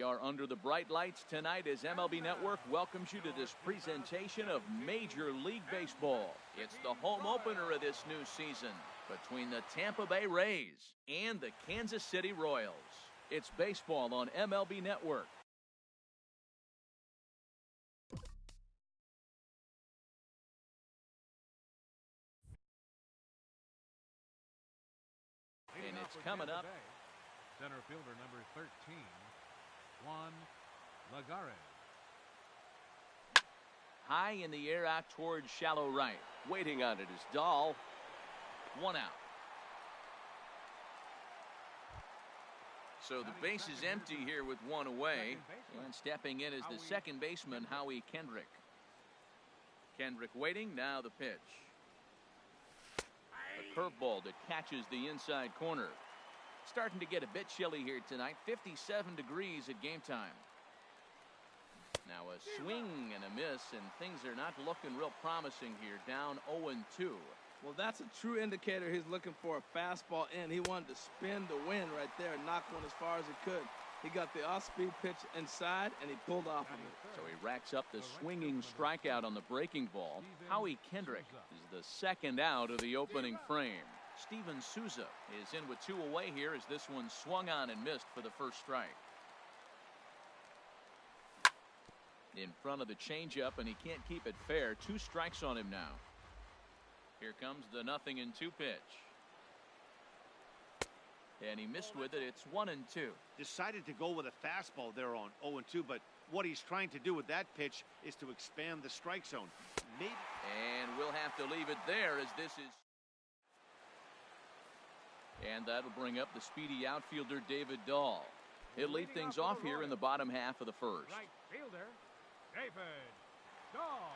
We are under the bright lights tonight as MLB Network welcomes you to this presentation of Major League Baseball. It's the home opener of this new season between the Tampa Bay Rays and the Kansas City Royals. It's baseball on MLB Network. And it's coming up. Center fielder number 13, Juan Lagares. High in the air out towards shallow right. Waiting on it is Dahl. One out. So the base is empty here with one away. And stepping in is the second baseman, Howie Kendrick. Kendrick waiting. Now the pitch. A curveball that catches the inside corner. Starting to get a bit chilly here tonight. 57 degrees at game time. Now a swing and a miss, and things are not looking real promising here. Down 0-2. Well, that's a true indicator he's looking for a fastball in. He wanted to spin the wind right there and knock one as far as he could. He got the off-speed pitch inside, and he pulled off of it. So he racks up the swinging strikeout on the breaking ball. Howie Kendrick is the second out of the opening frame. Steven Souza is in with two away here as this one swung on and missed for the first strike. In front of the changeup, and he can't keep it fair. 2 strikes on him now. Here comes the 0-2 pitch. And he missed with it. It's 1-2. Decided to go with a fastball there on 0-2, but what he's trying to do with that pitch is to expand the strike zone. Maybe. And we'll have to leave it there as this is. And that'll bring up the speedy outfielder David Dahl. He'll lead things off here in the bottom half of the first. Right fielder, David Dahl.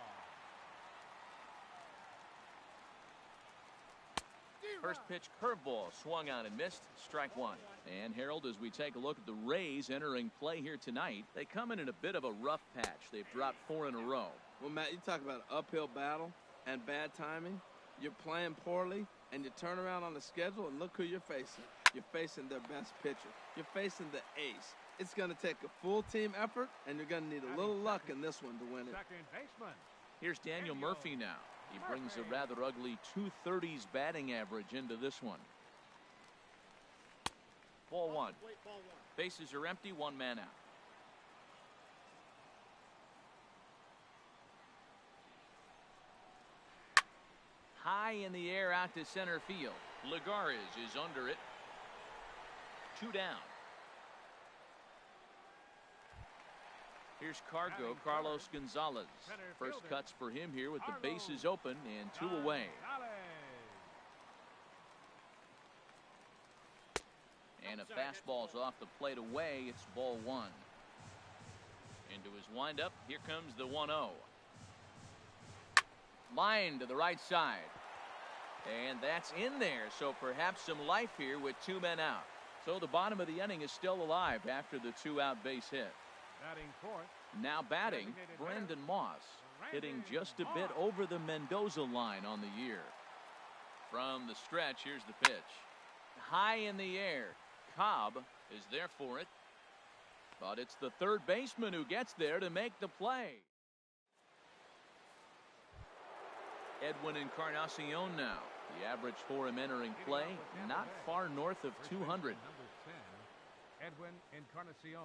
First pitch curveball swung on and missed. Strike one. And Harold, as we take a look at the Rays entering play here tonight, they come in a bit of a rough patch. They've dropped 4 in a row. Well, Matt, you talk about an uphill battle and bad timing. You're playing poorly, and you turn around on the schedule, and look who you're facing. You're facing their best pitcher. You're facing the ace. It's going to take a full team effort, and you're going to need a little luck in this one to win it. Second baseman. Here's Daniel Murphy now. He brings a rather ugly 230s batting average into this one. Ball one. Bases are empty, 1 man out. High in the air out to center field. Lagares is under it. 2 down. Here's Carlos Gonzalez. First cuts for him here with the bases open and 2 away. And a fastball's off the plate away. It's ball 1. Into his windup. Here comes the 1-0. Line to the right side. And that's in there. So perhaps some life here with 2 men out. So the bottom of the inning is still alive after the 2-out base hit. Batting fourth. Now batting, Brandon Moss, hitting just a bit over the Mendoza line on the year. From the stretch, here's the pitch. High in the air. Cobb is there for it. But it's the third baseman who gets there to make the play. Edwin Encarnacion now. The average for him entering play, not far north of 200. Number 10, Edwin Encarnacion.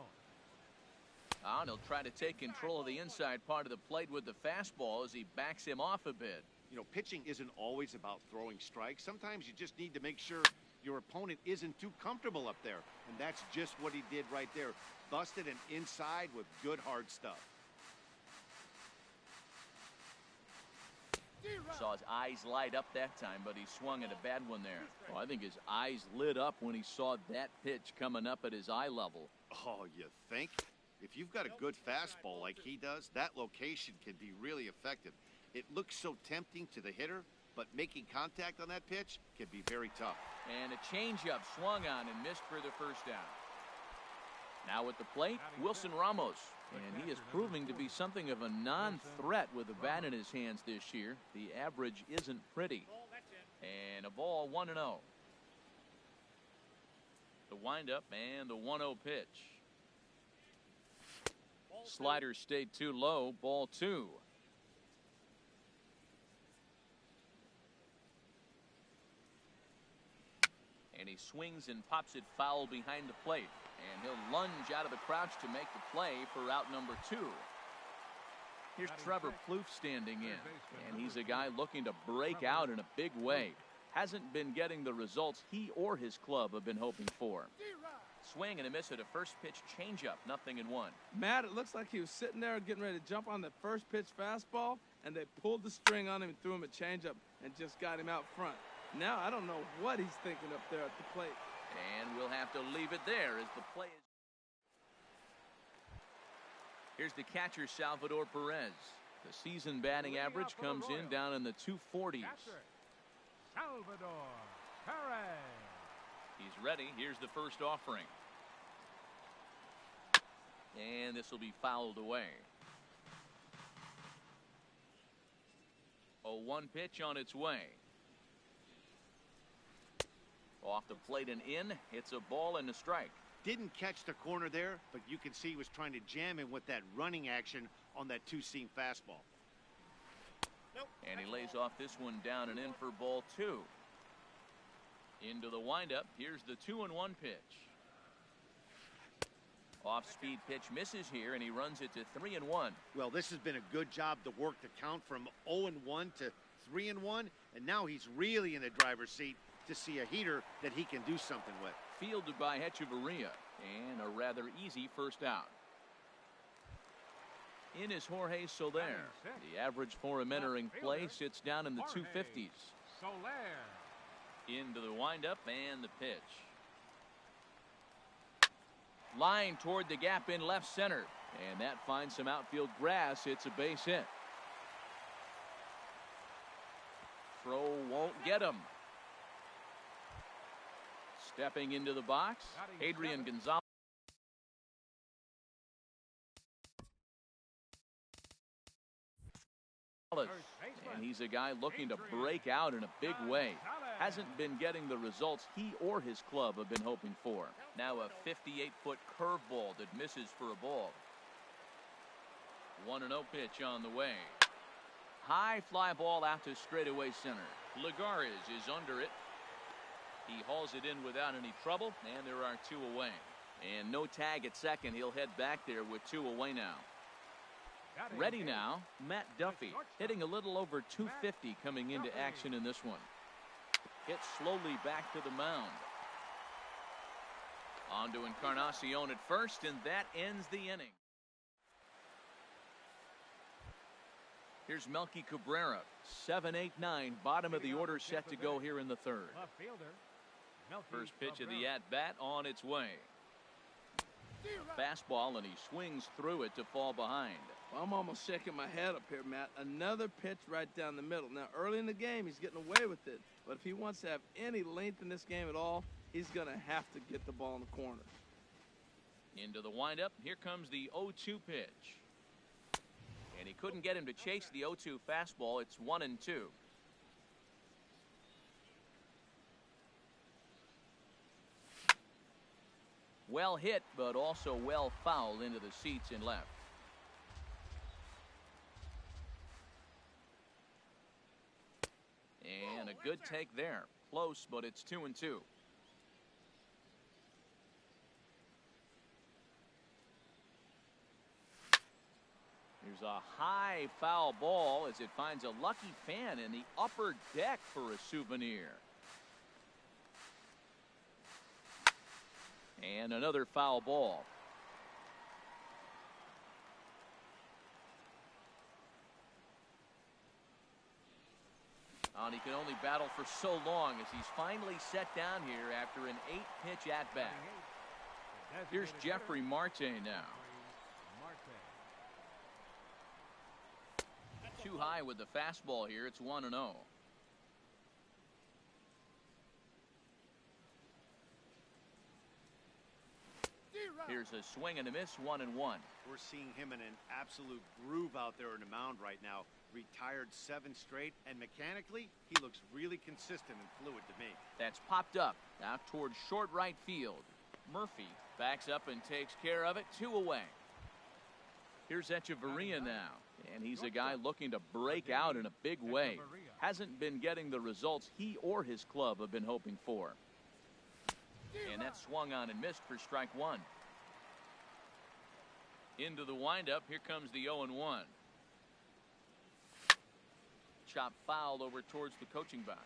And he'll try to take control of the inside part of the plate with the fastball as he backs him off a bit. You know, pitching isn't always about throwing strikes. Sometimes you just need to make sure your opponent isn't too comfortable up there. And that's just what he did right there. Busted him inside with good hard stuff. Saw his eyes light up that time, but he swung at a bad one there. Oh, I think his eyes lit up when he saw that pitch coming up at his eye level. Oh, you think? If you've got a good fastball like he does, that location can be really effective. It looks so tempting to the hitter, but making contact on that pitch can be very tough. And a changeup swung on and missed for the first down. Now at the plate, Wilson Ramos. And he is proving to be something of a non-threat with the bat in his hands this year. The average isn't pretty. And a ball 1-0. The windup and the 1-0 pitch. Slider stayed too low, ball 2. And he swings and pops it foul behind the plate. And he'll lunge out of the crouch to make the play for out number 2. Here's Trevor Plouffe standing in. And he's a guy looking to break out in a big way. Hasn't been getting the results he or his club have been hoping for. Swing and a miss at a first pitch changeup, 0-1. Matt, it looks like he was sitting there getting ready to jump on the first pitch fastball, and they pulled the string on him and threw him a changeup and just got him out front. Now I don't know what he's thinking up there at the plate. And we'll have to leave it there as the play is. Here's the catcher, Salvador Perez. The season batting average comes in down in the 240s. Catcher, Salvador Perez. He's ready. Here's the first offering. And this will be fouled away. 0-1 pitch on its way. Off the plate and in. It's a ball and a strike. Didn't catch the corner there, but you can see he was trying to jam him with that running action on that two-seam fastball. Nope. And he lays off this one down and in for ball 2. Into the windup. Here's the 2-1 pitch. Off-speed pitch misses here, and he runs it to 3-1. Well, this has been a good job to work the count from 0-1 to 3-1, and now he's really in the driver's seat to see a heater that he can do something with. Fielded by Hechavarria, and a rather easy first out. In is Jorge Soler. The average for him entering play sits down in the 250s. Soler. Into the windup and the pitch. Line toward the gap in left center, and that finds some outfield grass. It's a base hit. Throw won't get him. Stepping into the box, Adrian Gonzalez. And he's a guy looking to break out in a big way. Hasn't been getting the results he or his club have been hoping for. Now a 58-foot curveball that misses for a ball. 1-0 pitch on the way. High fly ball out to straightaway center. Lagares is under it. He hauls it in without any trouble, and there are 2 away. And no tag at second. He'll head back there with 2 away now. Ready now, Matt Duffy, hitting a little over 250 coming into action in this one. Hit slowly back to the mound. On to Encarnacion at first, and that ends the inning. Here's Melky Cabrera, 7-8-9, bottom of the order set to go here in the third. First pitch of the at-bat on its way. Fastball, and he swings through it to fall behind. Well, I'm almost shaking my head up here, Matt. Another pitch right down the middle. Now, early in the game, he's getting away with it. But if he wants to have any length in this game at all, he's going to have to get the ball in the corner. Into the windup. Here comes the 0-2 pitch. And he couldn't get him to chase the 0-2 fastball. It's 1-2. Well hit, but also well fouled into the seats in left. And a good take there. Close, but it's 2-2. Here's a high foul ball as it finds a lucky fan in the upper deck for a souvenir. And another foul ball. And he can only battle for so long as he's finally set down here after an 8-pitch at-bat. Here's Jeffrey Marte now. Too high with the fastball here. It's 1-0. Here's a swing and a miss, 1-1. We're seeing him in an absolute groove out there on the mound right now. Retired 7 straight, and mechanically, he looks really consistent and fluid to me. That's popped up out towards short right field. Murphy backs up and takes care of it. 2 away. Here's Echeverria now, and he's a guy looking to break out in a big way. Hasn't been getting the results he or his club have been hoping for. And that swung on and missed for strike one. Into the windup, here comes the 0-1. Chop foul over towards the coaching box.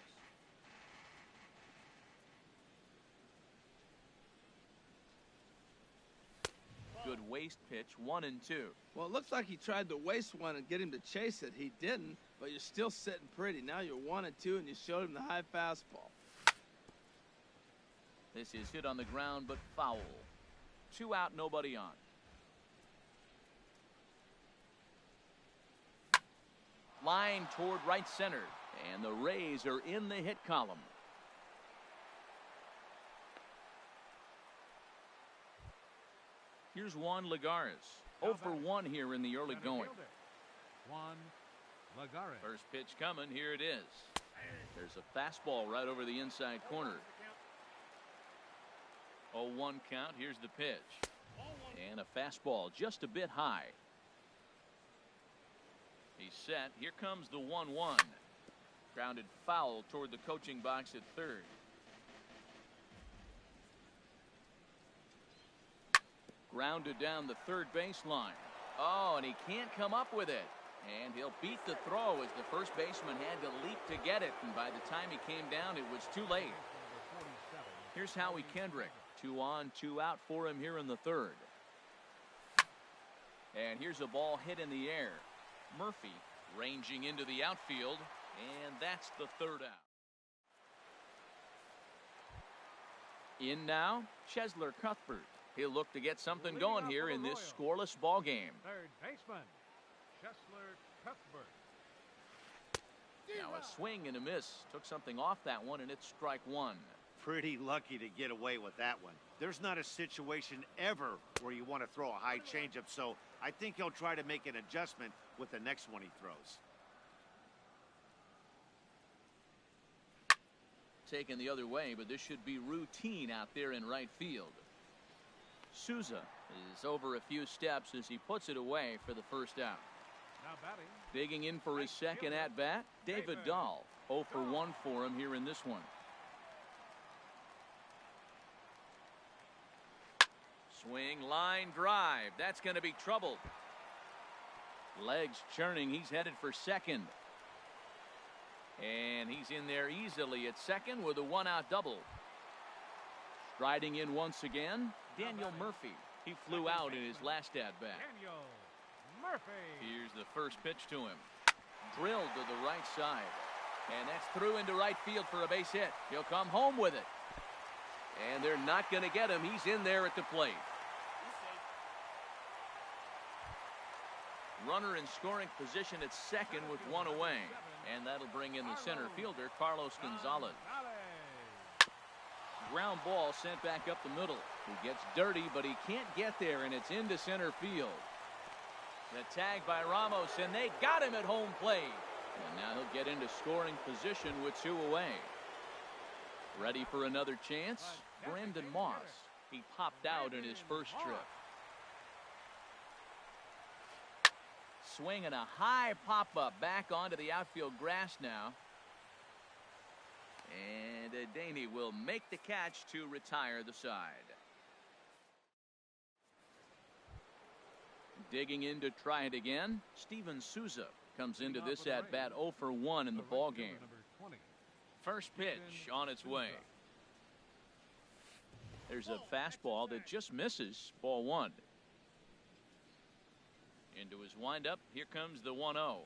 Good waste pitch, 1-2. Well, it looks like he tried to waste one and get him to chase it. He didn't, but you're still sitting pretty. Now you're 1-2, and you showed him the high fastball. This is hit on the ground, but foul. 2 out, nobody on. Line toward right center, and the Rays are in the hit column. Here's Juan Lagares. 0 for 1 here in the early going. Juan Lagares. First pitch coming. Here it is. There's a fastball right over the inside corner. 0-1 count. Here's the pitch. And a fastball just a bit high. He's set. Here comes the 1-1. Grounded foul toward the coaching box at third. Grounded down the third baseline. Oh, and he can't come up with it. And he'll beat the throw as the first baseman had to leap to get it. And by the time he came down, it was too late. Here's Howie Kendrick. 2 on, 2 out for him here in the third. And here's a ball hit in the air. Murphy ranging into the outfield. And that's the third out. In now, Chesler Cuthbert. He'll look to get something going here in this scoreless ball game. Third baseman, Chesler Cuthbert. Now a swing and a miss. Took something off that one, and it's strike one. Pretty lucky to get away with that one. There's not a situation ever where you want to throw a high changeup, so I think he'll try to make an adjustment with the next one he throws. Taken the other way, but this should be routine out there in right field. Souza is over a few steps as he puts it away for the first out. Now batting. Digging in for his second at-bat, David Dahl. 0 for 1 for him here in this one. Swing, line, drive. That's going to be trouble. Legs churning. He's headed for second. And he's in there easily at second with a 1-out double. Striding in once again, Daniel Murphy. He flew out in his last at-bat. Daniel Murphy. Here's the first pitch to him. Drilled to the right side. And that's through into right field for a base hit. He'll come home with it. And they're not going to get him. He's in there at the plate. Runner in scoring position at second with 1 away. And that'll bring in the center fielder, Carlos Gonzalez. Ground ball sent back up the middle. He gets dirty, but he can't get there, and it's into center field. The tag by Ramos, and they got him at home plate. And now he'll get into scoring position with 2 away. Ready for another chance? Brandon Moss. He popped out in his first trip. Swinging a high pop-up back onto the outfield grass now. And Daney will make the catch to retire the side. Digging in to try it again, Steven Souza comes into this at-bat 0 for 1 in the ball game. First pitch on its way. There's a fastball that just misses, ball 1. Into his windup, here comes the 1-0.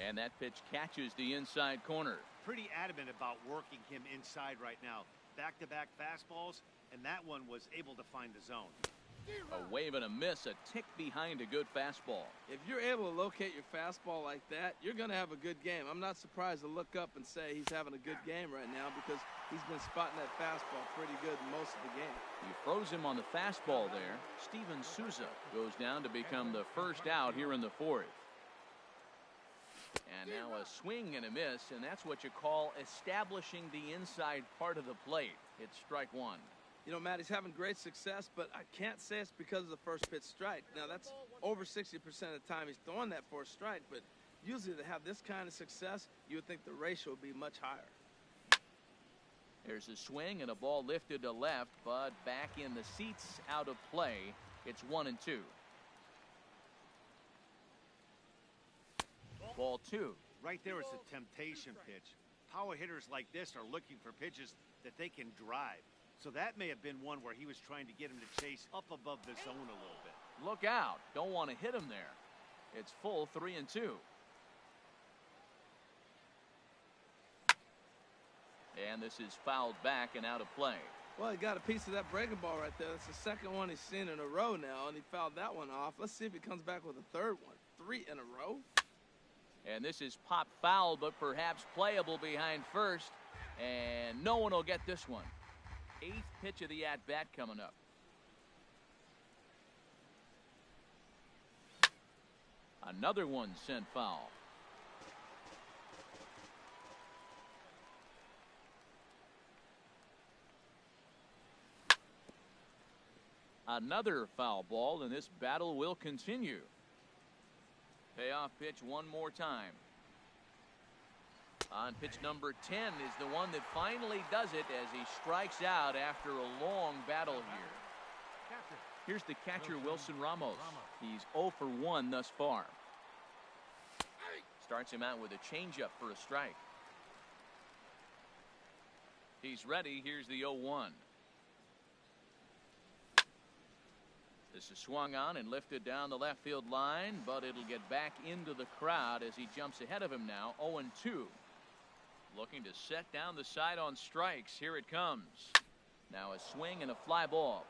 And that pitch catches the inside corner. Pretty adamant about working him inside right now. Back-to-back fastballs, and that one was able to find the zone. A wave and a miss, a tick behind a good fastball. If you're able to locate your fastball like that, you're going to have a good game. I'm not surprised to look up and say he's having a good game right now because he's been spotting that fastball pretty good most of the game. You froze him on the fastball there. Steven Souza goes down to become the first out here in the 4th. And now a swing and a miss, and that's what you call establishing the inside part of the plate. It's strike 1. You know, Matt, he's having great success, but I can't say it's because of the first pitch strike. Now, that's over 60% of the time he's throwing that for a strike, but usually to have this kind of success, you would think the ratio would be much higher. There's a swing and a ball lifted to left, but back in the seats, out of play. It's 1-2. Ball 2. Right there is a temptation pitch. Power hitters like this are looking for pitches that they can drive. So that may have been one where he was trying to get him to chase up above the zone a little bit. Look out. Don't want to hit him there. It's full 3-2. And this is fouled back and out of play. Well, he got a piece of that breaking ball right there. That's the second one he's seen in a row now, and he fouled that one off. Let's see if he comes back with a third one. 3 in a row. And this is pop foul, but perhaps playable behind first. And no one will get this one. 8th pitch of the at-bat coming up. Another one sent foul. Another foul ball, and this battle will continue. Payoff pitch one more time. On pitch number 10 is the one that finally does it as he strikes out after a long battle here. Here's the catcher, Wilson Ramos. He's 0 for 1 thus far. Starts him out with a changeup for a strike. He's ready. Here's the 0-1. This is swung on and lifted down the left field line, but it'll get back into the crowd as he jumps ahead of him now. 0-2. Looking to set down the side on strikes. Here it comes. Now a swing and a fly ball.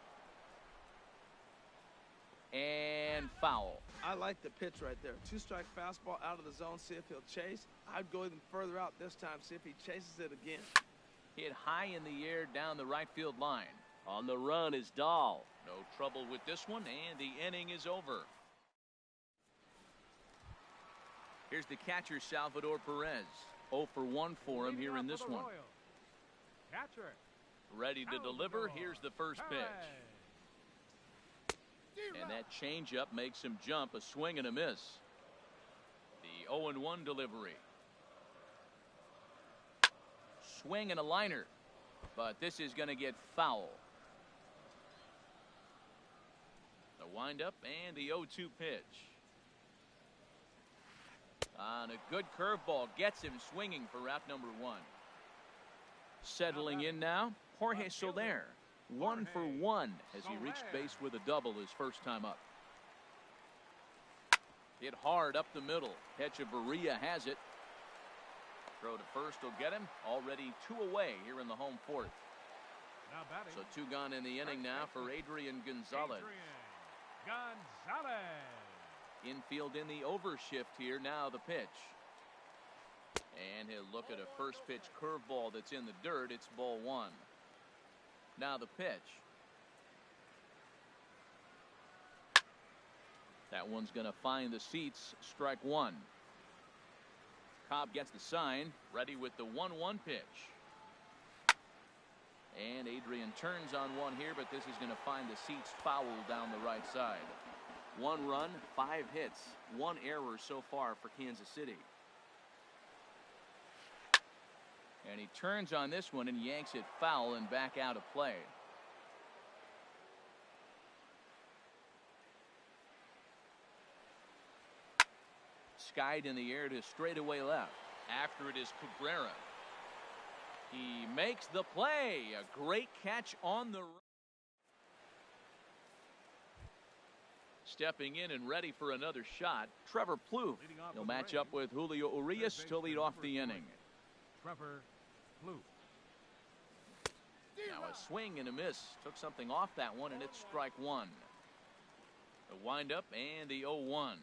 And foul. I like the pitch right there. 2-strike fastball out of the zone. See if he'll chase. I'd go even further out this time. See if he chases it again. Hit high in the air down the right field line. On the run is Dahl. No trouble with this one, and the inning is over. Here's the catcher, Salvador Perez. 0 for 1 for him here in this one. Catcher. Ready to deliver. Here's the first pitch. And that changeup makes him jump. A swing and a miss. The 0-1 delivery. Swing and a liner. But this is going to get foul. The windup and the 0-2 pitch. On a good curveball, gets him swinging for route number 1. Settling in now, Jorge Soler. 1 for 1 as he reached base with a double his first time up. Hit hard up the middle. Hechavarria has it. Throw to first will get him. Already 2 away here in the home 4th. So 2 gone in the inning now for Adrian Gonzalez. Infield in the overshift here. Now the pitch. And he'll look at a first pitch curveball that's in the dirt. It's ball 1. Now the pitch. That one's going to find the seats. Strike 1. Cobb gets the sign. Ready with the 1-1 pitch. And Adrian turns on one here, but this is going to find the seats foul down the right side. 1 run, 5 hits, 1 error so far for Kansas City. And he turns on this one and yanks it foul and back out of play. Skied in the air to straightaway left. After it is Cabrera. He makes the play. A great catch on the run. Stepping in and ready for another shot, Trevor Plouffe. He'll match up with Julio Urias to lead off the inning. Trevor Plouffe. Now a swing and a miss. Took something off that one, and it's strike 1. The windup and the 0-1.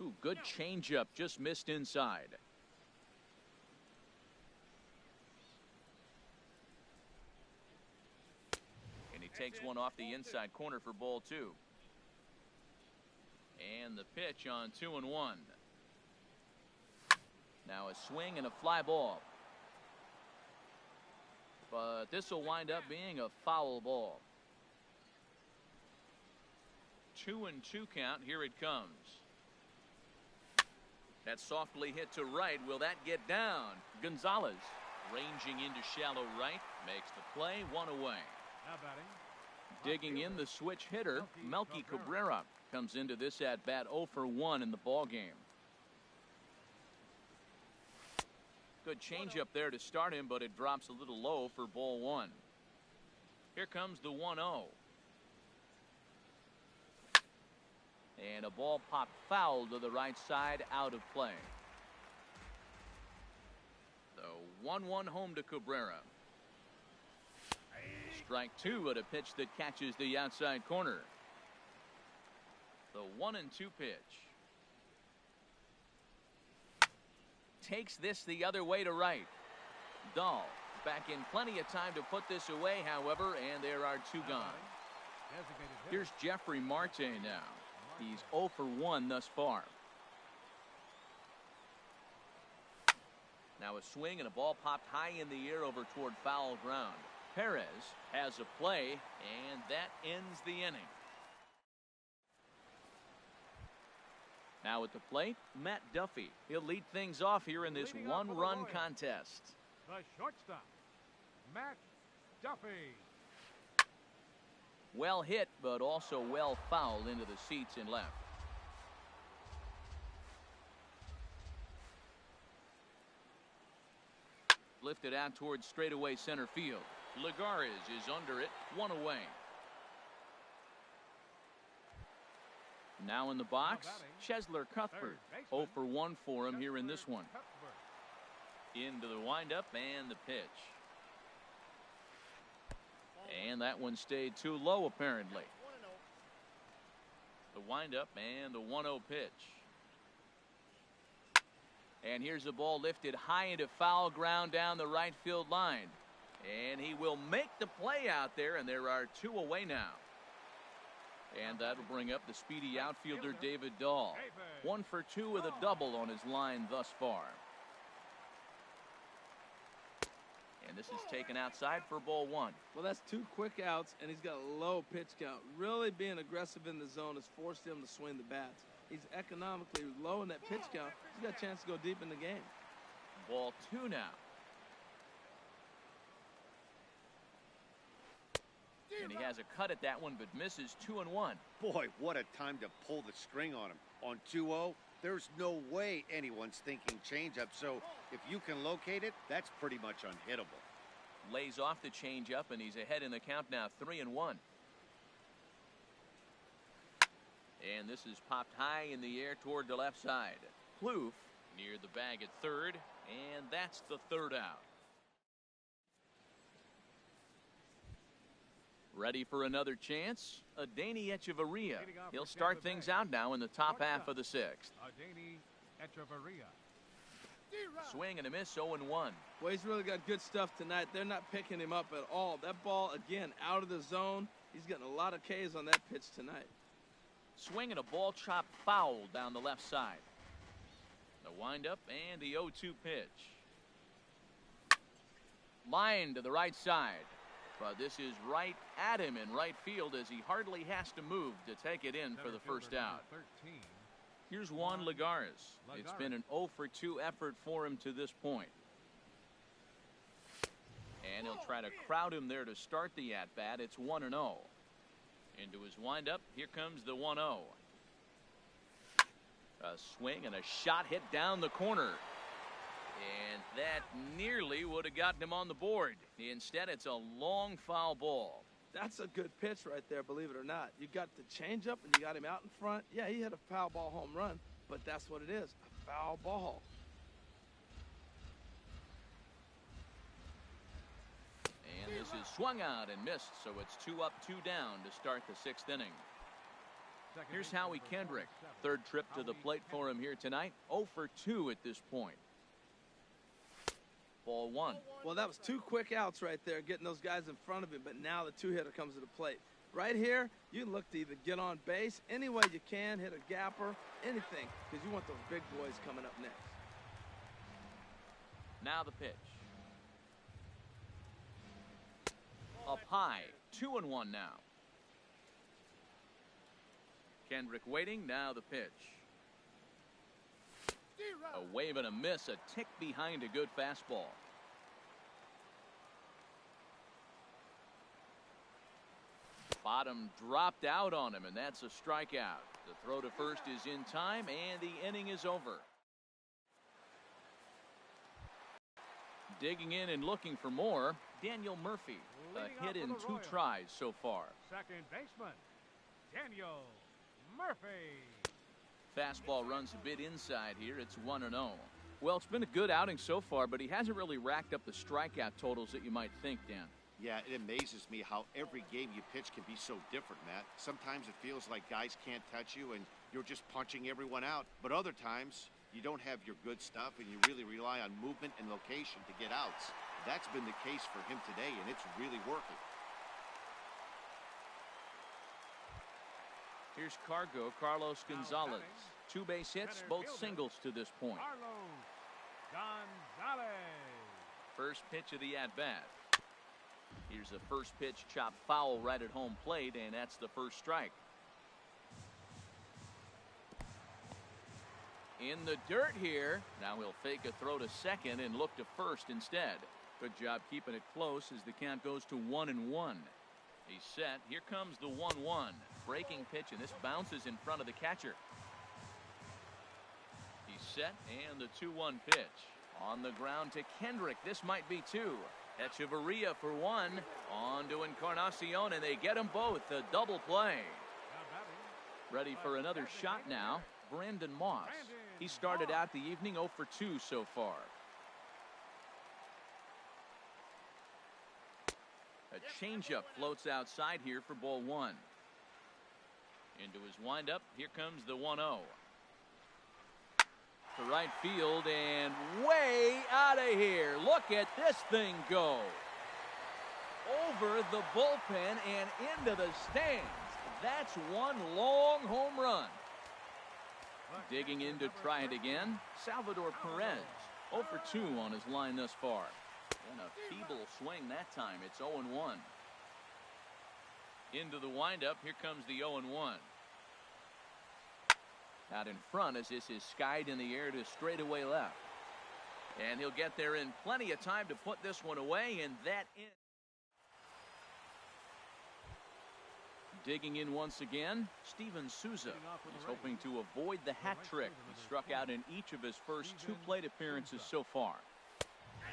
Ooh, good changeup. Just missed inside. And he takes one off the inside corner for ball 2. And the pitch on 2-1. Now a swing and a fly ball. but this will wind up being a foul ball. 2-2 count. Here it comes. That softly hit to right. Will that get down? Gonzalez ranging into shallow right makes the play, one away. Now batting. Digging in the switch hitter, Melky Cabrera comes into this at bat 0 for 1 in the ball game. Good changeup there to start him, but it drops a little low for ball 1. Here comes the 1-0. And a ball popped foul to the right side, out of play. The 1-1 home to Cabrera. Strike 2 at a pitch that catches the outside corner. The 1-2 pitch. Takes this the other way to right. Dahl back in plenty of time to put this away, however, and there are 2 gone. Here's Jeffrey Marte now. He's 0 for 1 thus far. Now a swing and a ball popped high in the air over toward foul ground. Perez has a play, and that ends the inning. Now at the plate, Matt Duffy. He'll lead things off here in this one-run contest. The shortstop, Matt Duffy. Well hit, but also well fouled into the seats in left. Lifted out towards straightaway center field. Lagares is under it, 1 away. Now in the box, Chesler Cuthbert. 0 for 1 for him here in this one. Into the windup and the pitch. And that one stayed too low, apparently. The windup and the 1-0 pitch. And here's a ball lifted high into foul ground down the right field line. And he will make the play out there, and there are 2 away now. And that'll bring up the speedy outfielder David Dahl. 1 for 2 with a double on his line thus far. And this is taken outside for ball 1. Well, that's 2 quick outs, and he's got a low pitch count. Really being aggressive in the zone has forced him to swing the bats. He's economically low in that pitch count. He's got a chance to go deep in the game. Ball 2 now. And he has a cut at that one, but misses 2-1. Boy, what a time to pull the string on him. On 2-0, there's no way anyone's thinking changeup, so if you can locate it, that's pretty much unhittable. Lays off the changeup, and he's ahead in the count now, 3-1. And this is popped high in the air toward the left side. Plouffe near the bag at third, and that's the 3rd out. Ready for another chance? Adeiny Echeverria. He'll start things out now in the top half of the 6th. Adeiny Echeverria. Swing and a miss, 0-1. Well, he's really got good stuff tonight. They're not picking him up at all. That ball, again, out of the zone. He's getting a lot of Ks on that pitch tonight. Swing and a ball chopped foul down the left side. The windup and the 0-2 pitch. Line to the right side. But this is right at him in right field as he hardly has to move to take it in for the first out. Here's Juan Lagares. It's been an 0 for 2 effort for him to this point. And he'll try to crowd him there to start the at-bat. It's 1-0. Into his windup. Here comes the 1-0. A swing and a shot hit down the corner. And that nearly would have gotten him on the board. Instead, it's a long foul ball. That's a good pitch right there, believe it or not. You got the changeup and you got him out in front. Yeah, he hit a foul ball home run, but that's what it is, a foul ball. And this is swung out and missed, so it's 2 up, 2 down to start the 6th inning. Here's Howie Kendrick. 3rd trip to the plate for him here tonight. 0 for 2 at this point. Ball 1. Well, that was 2 quick outs right there, getting those guys in front of him, but now the 2-hitter comes to the plate. Right here, you look to either get on base any way you can, hit a gapper, anything, because you want those big boys coming up next. Now the pitch. Up high, 2-1 now. Kendrick waiting, now the pitch. A wave and a miss, a tick behind a good fastball. Bottom dropped out on him, and that's a strikeout. The throw to first is in time, and the inning is over. Digging in and looking for more, Daniel Murphy. A hit in 2 tries so far. Second baseman, Daniel Murphy. Fastball runs a bit inside here. It's 1-0. Well, it's been a good outing so far, but he hasn't really racked up the strikeout totals that you might think, Dan. Yeah, it amazes me how every game you pitch can be so different, Matt. Sometimes it feels like guys can't touch you and you're just punching everyone out. But other times, you don't have your good stuff and you really rely on movement and location to get outs. That's been the case for him today, and it's really working. Here's Carlos Gonzalez. 2 base hits, both singles to this point. Carlos Gonzalez. First pitch of the at-bat. Here's the first pitch, chopped foul right at home plate, and that's the first strike. In the dirt here. Now he'll fake a throw to second and look to first instead. Good job keeping it close as the count goes to 1-1. He's set. Here comes the 1-1. Breaking pitch, and this bounces in front of the catcher. He's set, and the 2-1 pitch. On the ground to Kendrick. This might be 2. Echeverria for 1. On to Encarnacion, and they get them both. A double play. Ready for another shot now. Brandon Moss. He started out the evening 0 for 2 so far. A changeup floats outside here for ball 1. Into his windup. Here comes the 1-0. To right field and way out of here. Look at this thing go. Over the bullpen and into the stands. That's one long home run. Digging in to try it again, Salvador Perez. 0 for 2 on his line thus far. And a feeble swing that time. It's 0-1. Into the windup. Here comes the 0-1. Out in front as this is skied in the air to straightaway left. And he'll get there in plenty of time to put this one away, and that in. Digging in once again, Steven Souza. He's hoping to avoid the hat trick. He struck out in each of his first 2 plate appearances so far.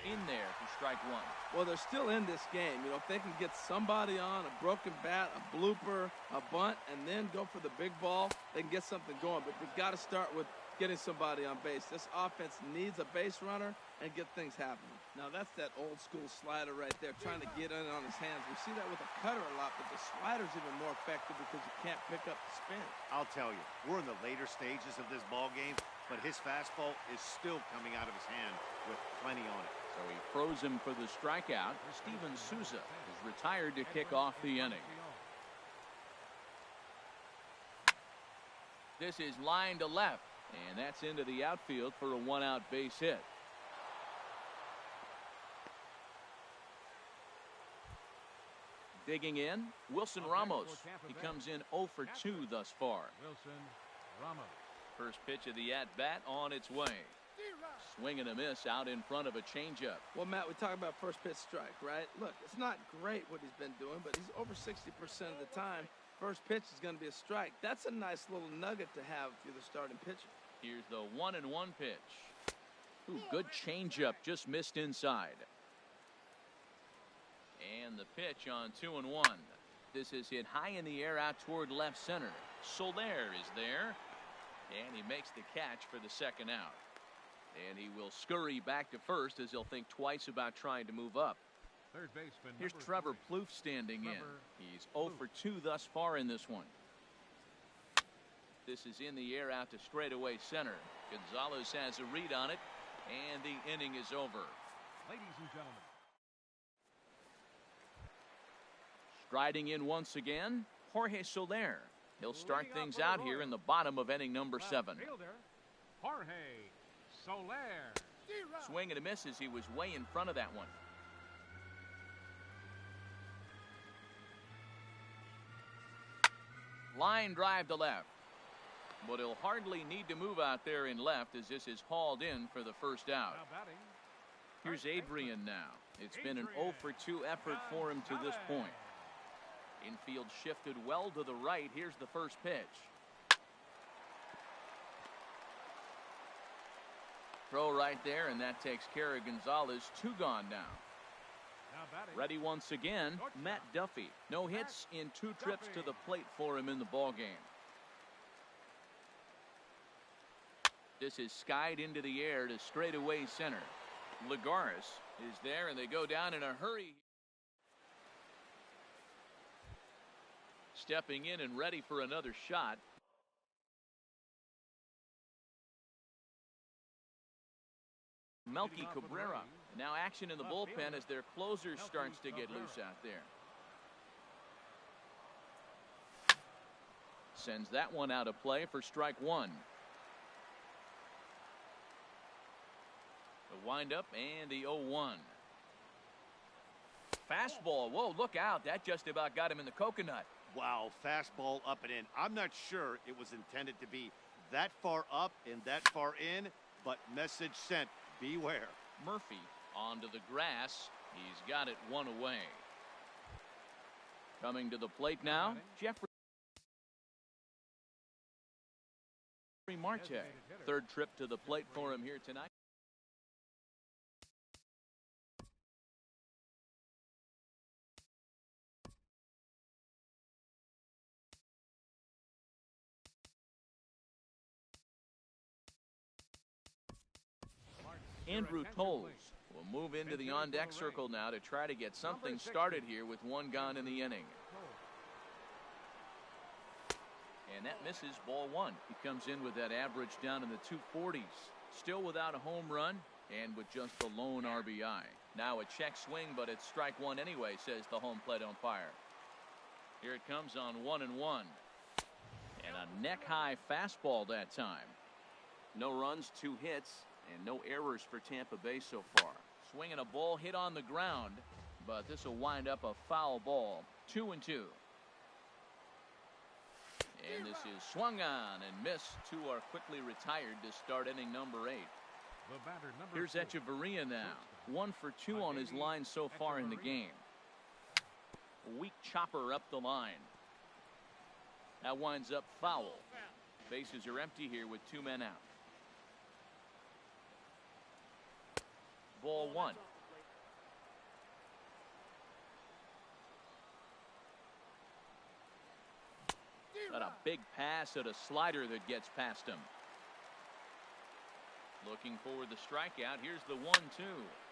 In there for strike 1. Well, they're still in this game. You know, if they can get somebody on, a broken bat, a blooper, a bunt, and then go for the big ball, they can get something going. But they've got to start with getting somebody on base. This offense needs a base runner and get things happening. Now, that's that old school slider right there, trying to get in on his hands. We see that with a cutter a lot, but the slider's even more effective because you can't pick up the spin. I'll tell you, we're in the later stages of this ball game, but his fastball is still coming out of his hand with plenty on it. So he froze him for the strikeout. Steven Souza is retired to kick off the inning. This is line to left, and that's into the outfield for a 1-out base hit. Digging in, Wilson Ramos. He comes in 0 for 2 thus far. Wilson Ramos. First pitch of the at-bat on its way. Swing and a miss out in front of a changeup. Well, Matt, we talk about first pitch strike, right? Look, it's not great what he's been doing, but he's over 60% of the time. First pitch is going to be a strike. That's a nice little nugget to have if you're the starting pitcher. Here's the 1-1 pitch. Ooh, good changeup, just missed inside. And the pitch on 2-1. This is hit high in the air out toward left center. Soler is there, and he makes the catch for the second out. And he will scurry back to first as he'll think twice about trying to move up. Third baseman. Here's Trevor Plouffe standing in. He's 0 for 2 thus far in this one. This is in the air out to straightaway center. Gonzalez has a read on it, and the inning is over. Ladies and gentlemen. Striding in once again, Jorge Soler. He'll start things out here in the bottom of inning number 7. Jorge Soler. Swing and a miss as he was way in front of that one. Line drive to left. But he'll hardly need to move out there in left as this is hauled in for the first out. Now batting. Here's Adrian now. It's been an 0 for 2 effort for him to this point. Infield shifted well to the right. Here's the first pitch. Throw right there, and that takes care of Gonzalez. 2 gone now. Now batting. Ready once again, Matt Duffy. No hits in 2 trips to the plate for him in the ballgame. This is skied into the air to straightaway center. Lagares is there, and they go down in a hurry. Stepping in and ready for another shot. Melky Cabrera. Now action in the bullpen as their closer starts to get loose out there. Sends that one out of play for strike 1. The windup and the 0-1. Fastball. Whoa, look out. That just about got him in the coconut. Wow, fastball up and in. I'm not sure it was intended to be that far up and that far in, but message sent. Beware. Murphy onto the grass. He's got it 1 away. Coming to the plate now, Jeffrey Marte. 3rd trip to the plate for him here tonight. Andrew Tolles will move into the on-deck circle now to try to get something started here with 1 gone in the inning. And that misses, ball 1. He comes in with that average down in the 240s. Still without a home run and with just a lone RBI. Now a check swing, but it's strike 1 anyway, says the home plate umpire. Here it comes on 1-1. And a neck-high fastball that time. No runs, 2 hits. And no errors for Tampa Bay so far. Swinging a ball hit on the ground, but this will wind up a foul ball. 2-2. And this is swung on and missed. 2 are quickly retired to start inning number 8. The batter, number Here's 4. Echeverria now. 1 for 2 on his line so far in the game. A weak chopper up the line. That winds up foul. Bases are empty here with 2 men out. Ball 1. Got a big pass at a slider that gets past him. Looking for the strikeout. Here's the 1-2.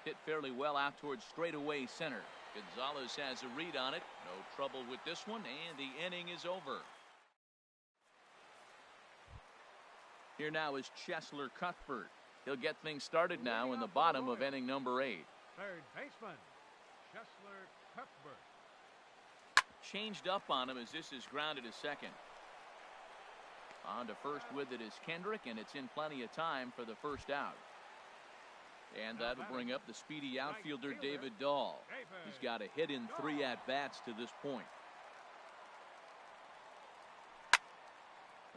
Hit fairly well out towards straightaway center. Gonzalez has a read on it. No trouble with this one, and the inning is over. Here now is Chesler Cuthbert. He'll get things started now in the bottom of inning number 8. 3rd baseman, Chesler Cuthbert. Changed up on him as this is grounded to second. On to first with it is Kendrick, and it's in plenty of time for the first out. And that'll bring up the speedy outfielder David Dahl. He's got a hit in 3 at-bats to this point.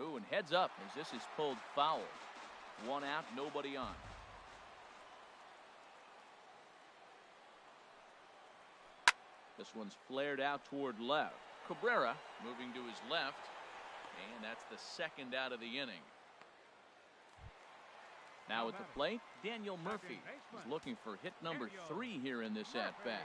Ooh, and heads up as this is pulled foul. 1 out, nobody on. This one's flared out toward left. Cabrera moving to his left, and that's the 2nd out of the inning. Now at the plate, Daniel Murphy is looking for hit number 3 here in this at-bat.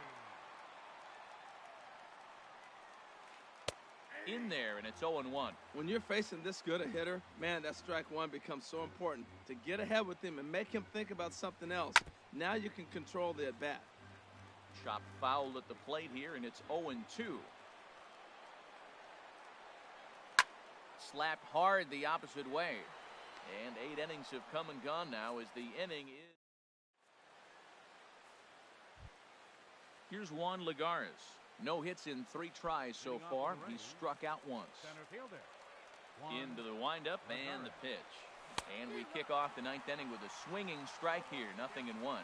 In there, and it's 0-1. When you're facing this good a hitter, man, that strike 1 becomes so important to get ahead with him and make him think about something else. Now you can control the at-bat. Chopped foul at the plate here, and it's 0-2. Slapped hard the opposite way. And 8 innings have come and gone now as the inning is. Here's Juan Lagares. No hits in 3 tries so far. He's struck out once. Center fielder. Into the windup and the pitch. And we kick off the 9th inning with a swinging strike here. 0-1.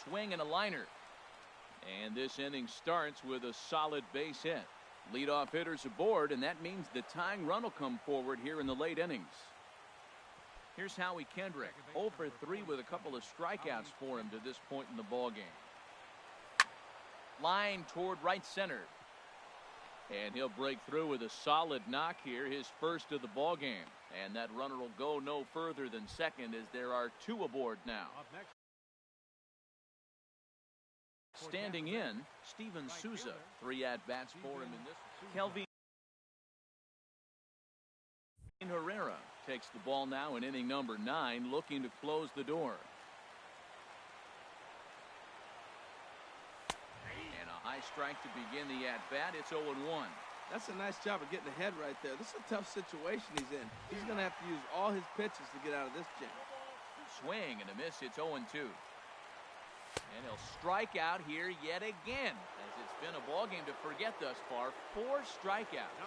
Swing and a liner. And this inning starts with a solid base hit. Leadoff hitters aboard, and that means the tying run will come forward here in the late innings. Here's Howie Kendrick, 0 for 3 with a couple of strikeouts for him to this point in the ballgame. Line toward right center. And he'll break through with a solid knock here, his first of the ballgame. And that runner will go no further than second as there are 2 aboard now. Standing in, Steven Souza, 3 at-bats for him in this. Kelvin Herrera takes the ball now in inning number 9, looking to close the door. And a high strike to begin the at-bat. It's 0-1. That's a nice job of getting ahead right there. This is a tough situation he's in. He's going to have to use all his pitches to get out of this jam. Swing and a miss. It's 0-2. And he'll strike out here yet again, as it's been a ball game to forget thus far. 4 strikeouts.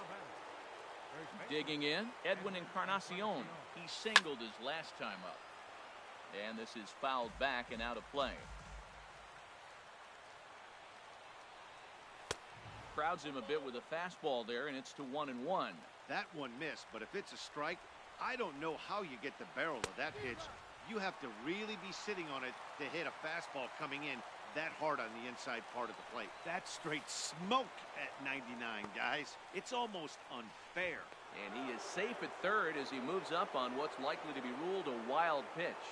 Digging in, Edwin Encarnacion. He singled his last time up. And this is fouled back and out of play. Crowds him a bit with a fastball there, and it's to 1-1. That one missed, but if it's a strike, I don't know how you get the barrel of that pitch. You have to really be sitting on it to hit a fastball coming in that hard on the inside part of the plate. That's straight smoke at 99, guys. It's almost unfair. And he is safe at third as he moves up on what's likely to be ruled a wild pitch.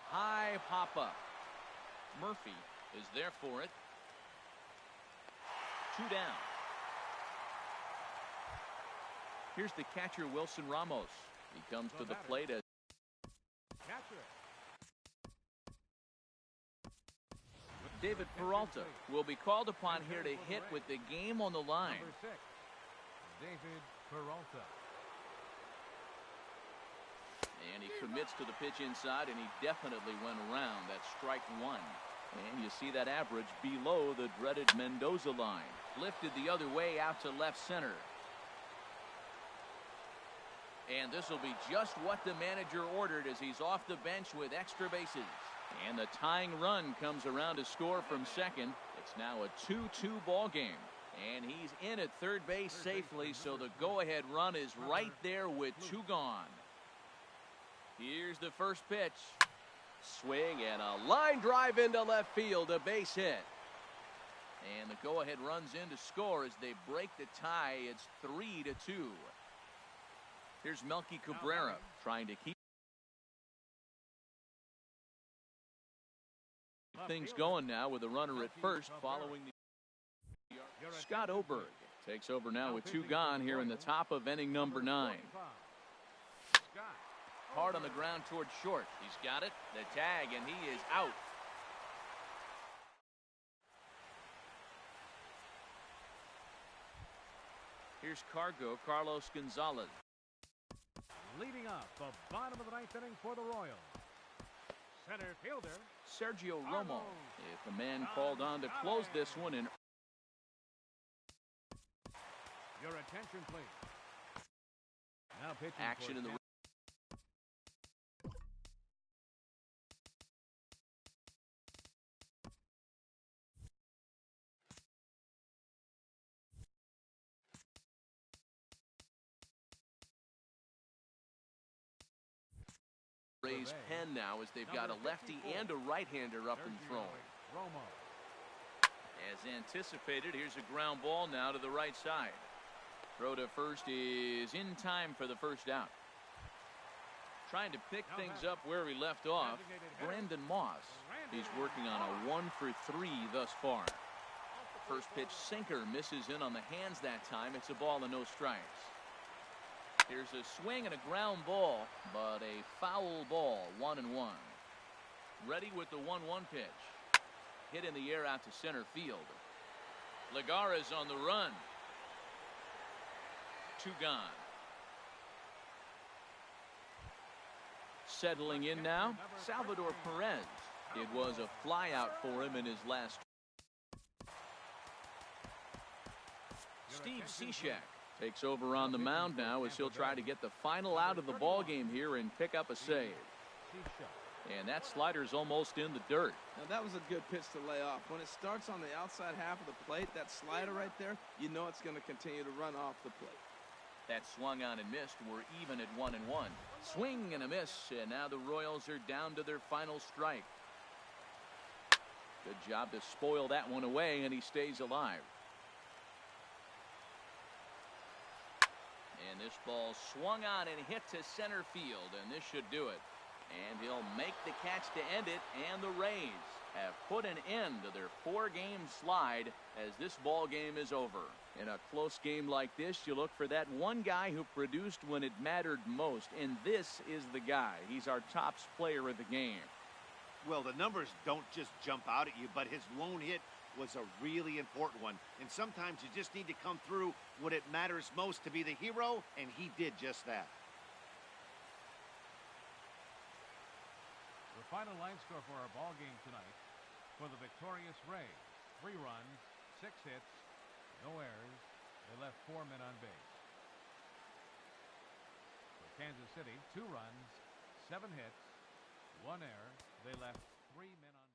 High pop-up. Murphy is there for it. 2 down. Here's the catcher, Wilson Ramos. He comes to the plate as David Peralta will be called upon here to hit with the game on the line. Number 6, David Peralta. And he commits to the pitch inside, and he definitely went around. That's strike 1. And you see that average below the dreaded Mendoza line. Lifted the other way out to left center. And this will be just what the manager ordered as he's off the bench with extra bases. And the tying run comes around to score from second. It's now a 2-2 ball game. And he's in at third base safely, so the go-ahead run is right there with 2 gone. Here's the first pitch. Swing and a line drive into left field, a base hit. And the go-ahead runs in to score as they break the tie. It's 3-2. Here's Melky Cabrera trying to keep things going now with a runner at first following the Scott Oberg takes over now with 2 gone here in the top of inning number 9. Hard on the ground toward short. He's got it. The tag, and he is out. Here's Carlos Gonzalez. Leading up the bottom of the 9th inning for the Royals. Center fielder Sergio Romo. If a man called on to close this one in. Your attention, please. Now pitching Action in the Rays pen now as they've got a lefty and a right-hander up and throwing. As anticipated, here's a ground ball now to the right side. Throw to first is in time for the first out. Trying to pick things up where we left off, Brandon Moss. He's working on a 1 for 3 thus far. First pitch sinker misses in on the hands that time. It's a ball and no strikes. Here's a swing and a ground ball, but a foul ball, 1-1. Ready with the 1-1 pitch. Hit in the air out to center field. Lagares on the run. 2 gone. Settling in now, Salvador Perez. It was a flyout for him in his last. Steve Cishek takes over on the mound now as he'll try to get the final out of the ball game here and pick up a save. empty show. And that slider's almost in the dirt. Now, that was a good pitch to lay off. When it starts on the outside half of the plate, that slider right there, you know it's going to continue to run off the plate. That swung on and missed. We're even at 1-1. Swing and a miss, and now the Royals are down to their final strike. Good job to spoil that one away, and he stays alive. And this ball swung on and hit to center field, and this should do it. And he'll make the catch to end it, and the Rays have put an end to their 4-game slide as this ball game is over. In a close game like this, you look for that one guy who produced when it mattered most, and this is the guy. He's our top player of the game. Well, the numbers don't just jump out at you, but his lone hit was a really important one. And sometimes you just need to come through when it matters most to be the hero, and he did just that. The final line score for our ball game tonight: for the victorious Rays, 3 runs, 6 hits, no errors. They left 4 men on base. For Kansas City, 2 runs, 7 hits, 1 error. They left 3 men on base.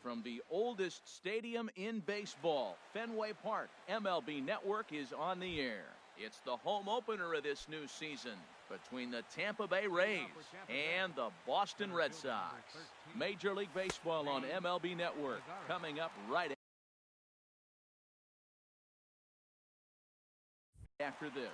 from the oldest stadium in baseball, Fenway Park. MLB Network is on the air. It's the home opener of this new season between the Tampa Bay Rays and the Boston Red Sox. Major League Baseball on MLB Network coming up right after this.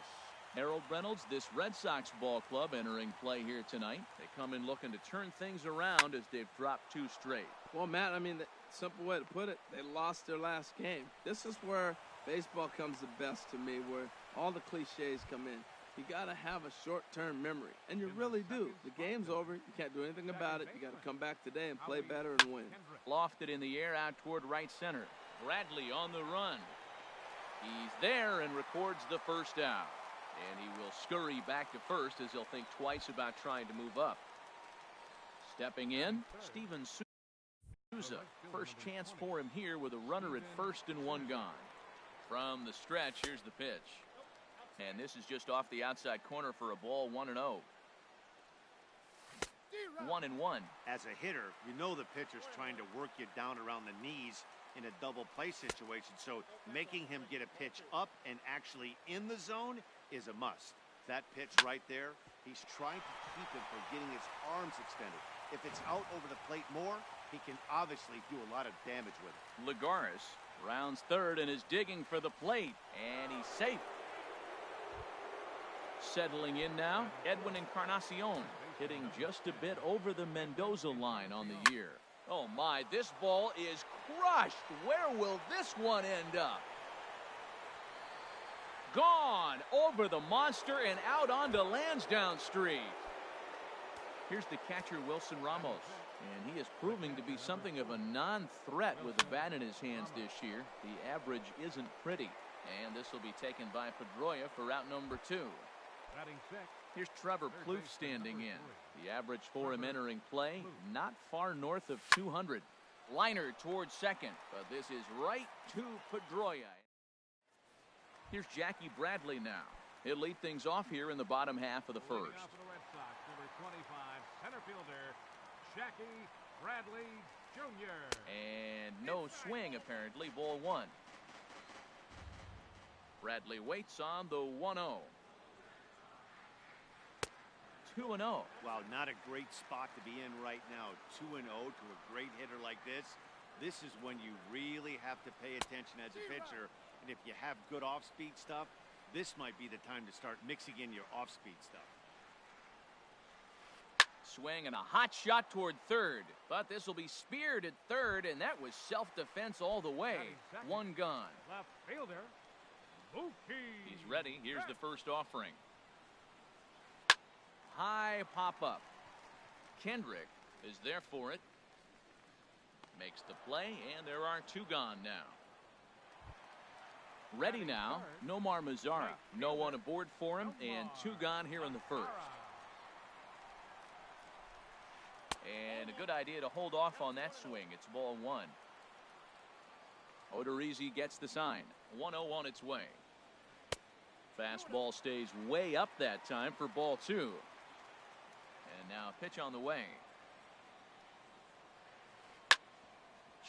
Harold Reynolds, this Red Sox ball club entering play here tonight. They come in looking to turn things around as they've dropped 2 straight. Well, Matt, I mean, the simple way to put it, they lost their last game. This is where baseball comes the best to me, where all the cliches come in. You got to have a short-term memory, and you really do. The game's over. You can't do anything about it. You got to come back today and play better and win. Lofted in the air out toward right center. Bradley on the run. He's there and records the first out. And he will scurry back to first as he'll think twice about trying to move up. Stepping in, Steven Souza. First chance for him here with a runner at first and 1 gone. From the stretch, here's the pitch. And this is just off the outside corner for a ball, 1-0. 1-1. As a hitter, you know the pitcher's trying to work you down around the knees in a double play situation, so making him get a pitch up and actually in the zone is a must. That pitch right there, he's trying to keep him from getting his arms extended. If it's out over the plate more, he can obviously do a lot of damage with it. Lagares rounds third and is digging for the plate, and he's safe. Settling in now, Edwin Encarnacion, hitting just a bit over the Mendoza line on the year. Oh my, this ball is crushed. Where will this one end up? Gone over the monster and out onto Lansdowne Street. Here's the catcher, Wilson Ramos, and he is proving to be something of a non-threat with the bat in his hands this year. The average isn't pretty, and this will be taken by Pedroia for out number 2. Here's Trevor Plouffe standing in. The average for him entering play, not far north of 200. Liner towards second, but this is right to Pedroia. Here's Jackie Bradley now. He'll lead things off here in the bottom half of the first. Number 25, center fielder, Jackie Bradley Jr. And no swing, apparently. Ball 1. Bradley waits on the 1-0. 2-0. Wow, not a great spot to be in right now. 2-0 to a great hitter like this. This is when you really have to pay attention as a pitcher. And if you have good off-speed stuff, this might be the time to start mixing in your off-speed stuff. Swing and a hot shot toward third. But this will be speared at third, and that was self-defense all the way. 1 gone. Left fielder, Mookie. He's ready. Here's the first offering. High pop-up. Kendrick is there for it. Makes the play, and there are 2 gone now. Ready now, Nomar Mazara. No one aboard for him, and 2 gone here in the first. And a good idea to hold off on that swing. It's ball 1. Odorizzi gets the sign. 1-0 on its way. Fastball stays way up that time for ball 2. And now a pitch on the way.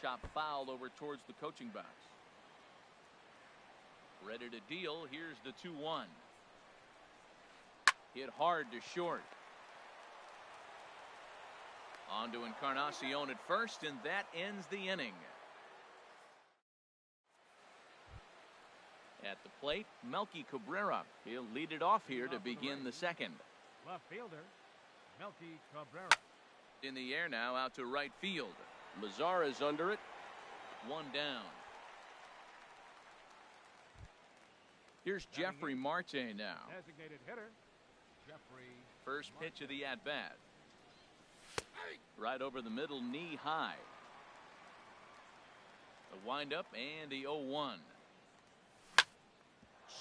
Chop foul over towards the coaching box. Ready to deal. Here's the 2-1. Hit hard to short. On to Encarnacion at first, and that ends the inning. At the plate, Melky Cabrera. He'll lead it off here to begin the second. Left fielder, Melky Cabrera. In the air now, out to right field. Mazara's under it. 1 down. Here's Jeffrey Marte now. Designated hitter, Jeffrey. First pitch of the at-bat. Right over the middle, knee high. The windup and the 0-1.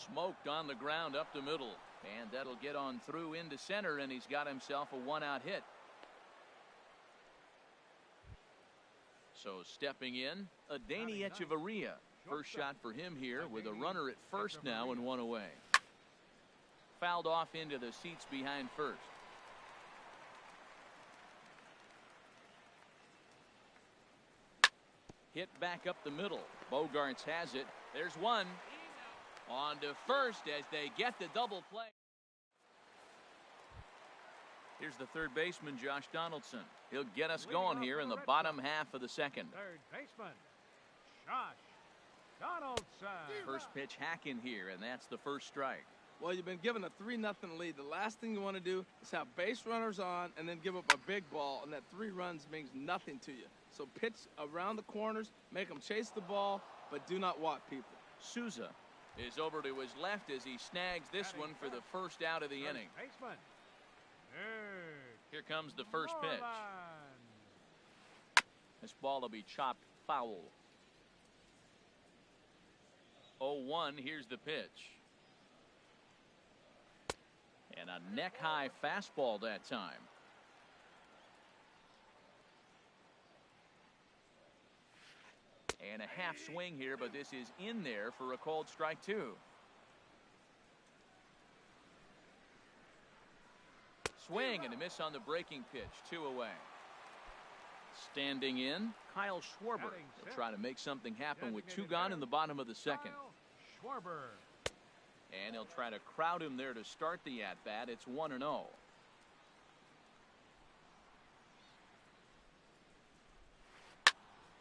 Smoked on the ground up the middle. And that'll get on through into center, and he's got himself a 1-out hit. So stepping in, Adeiny Echeverria. First shot for him here with a runner at first now and 1 away. Fouled off into the seats behind first. Hit back up the middle. Bogarts has it. There's one. On to first as they get the double play. Here's the third baseman, Josh Donaldson. He'll get us going here in the bottom half of the second. Third baseman, Josh Donaldson. First pitch hacking here, and that's the first strike. Well, you've been given a 3-0 lead. The last thing you want to do is have base runners on and then give up a big ball, and that 3 runs means nothing to you. So pitch around the corners, make them chase the ball, but do not walk people. Souza is over to his left as he snags this one for the first out of the inning. Baseman. Here comes the first pitch. This ball will be chopped foul. 0-1, here's the pitch. And a neck-high fastball that time. And a half swing here, but this is in there for a called strike 2. Swing and a miss on the breaking pitch. 2 away. Standing in, Kyle Schwarber. He'll try to make something happen with 2 gone in the bottom of the second. Schwarber. And he'll try to crowd him there to start the at-bat. It's 1-0.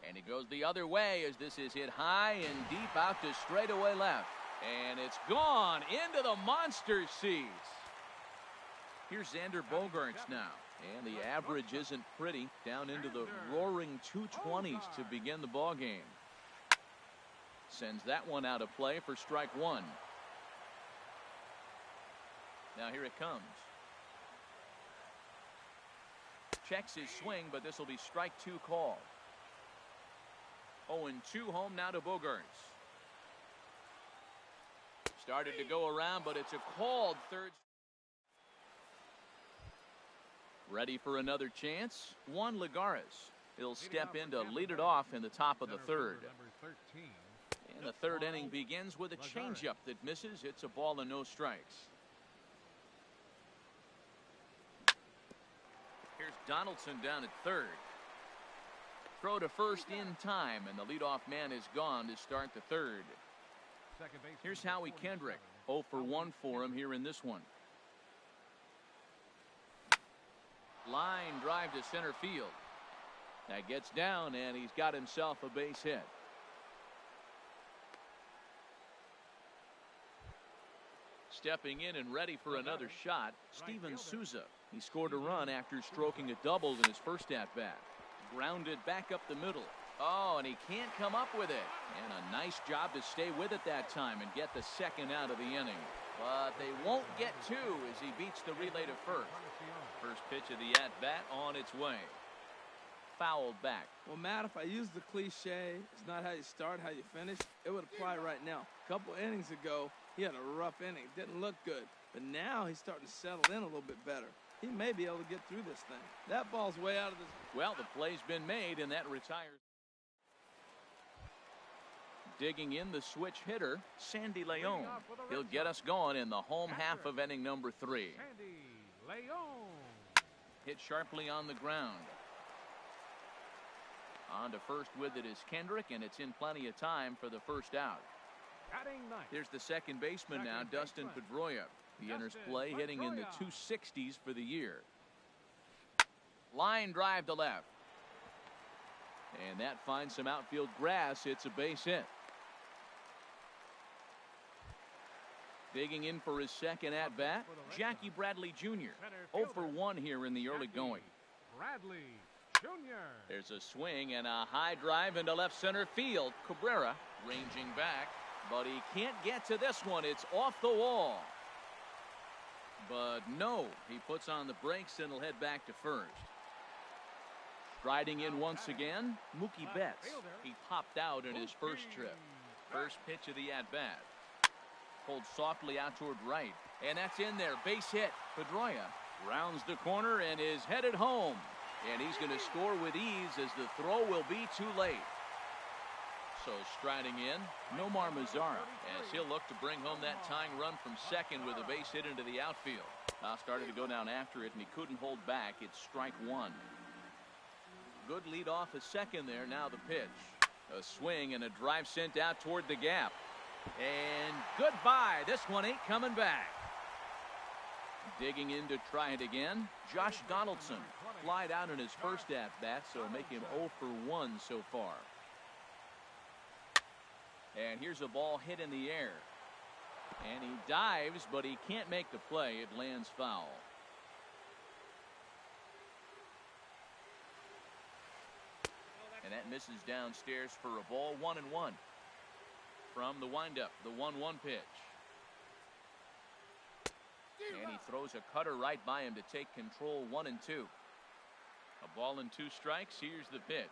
And he goes the other way as this is hit high and deep out to straightaway left. And it's gone into the monster seats. Here's Xander Bogaerts now. And the average isn't pretty. Down into the roaring 220s to begin the ball game. Sends that one out of play for strike 1. Now here it comes. Checks his swing, but this will be strike 2 called. 0-2 home now to Bogaerts. Started to go around, but it's a called third. Ready for another chance. Juan Lagares. He'll step in to lead it off in the top of the third. And the third inning begins with a changeup that misses. It's a ball and no strikes. Here's Donaldson down at third. Throw to first in time, and the leadoff man is gone to start the third. Here's Howie Kendrick. 0 for 1 for him here in this one. Line drive to center field. That gets down, and he's got himself a base hit. Stepping in and ready for another shot, Steven Souza. He scored a run after stroking a double in his first at-bat. Grounded back up the middle. Oh, and he can't come up with it. And a nice job to stay with it that time and get the second out of the inning. But they won't get 2 as he beats the relay to first. First pitch of the at-bat on its way. Fouled back. Well, Matt, if I use the cliche, it's not how you start, how you finish, it would apply right now. A couple innings ago, he had a rough inning. Didn't look good. But now he's starting to settle in a little bit better. He may be able to get through this thing. That ball's way out of this. Well, the play's been made, and that retires. Digging in the switch hitter, Sandy Leon. He'll get us going in the home half of inning number 3. Sandy Leon. Hit sharply on the ground. On to first with it is Kendrick, and it's in plenty of time for the first out. Here's the second baseman now, Dustin Pedroia. He enters play hitting in the 260s for the year. Line drive to left. And that finds some outfield grass. It's a base hit. Digging in for his second at-bat, Jackie Bradley Jr. 0 for 1 here in the early going. Bradley Jr. There's a swing and a high drive into left center field. Cabrera ranging back, but he can't get to this one. It's off the wall. But no, he puts on the brakes and will head back to first. Striding in once again, Mookie Betts. He popped out in his first trip. First pitch of the at-bat. Pulled softly out toward right. And that's in there. Base hit. Pedroia rounds the corner and is headed home. And he's going to score with ease as the throw will be too late. So striding in, Nomar Mazara, as he'll look to bring home that tying run from second with a base hit into the outfield. Started to go down after it, and he couldn't hold back. It's strike 1. Good lead off at second there. Now the pitch. A swing and a drive sent out toward the gap. And goodbye. This one ain't coming back. Digging in to try it again, Josh Donaldson. Flied out in his first at-bat, so make him 0 for 1 so far. And here's a ball hit in the air. And he dives, but he can't make the play. It lands foul. And that misses downstairs for a ball. 1-1. From the windup, the 1-1 pitch. And he throws a cutter right by him to take control. 1-2. A ball and 2 strikes. Here's the pitch.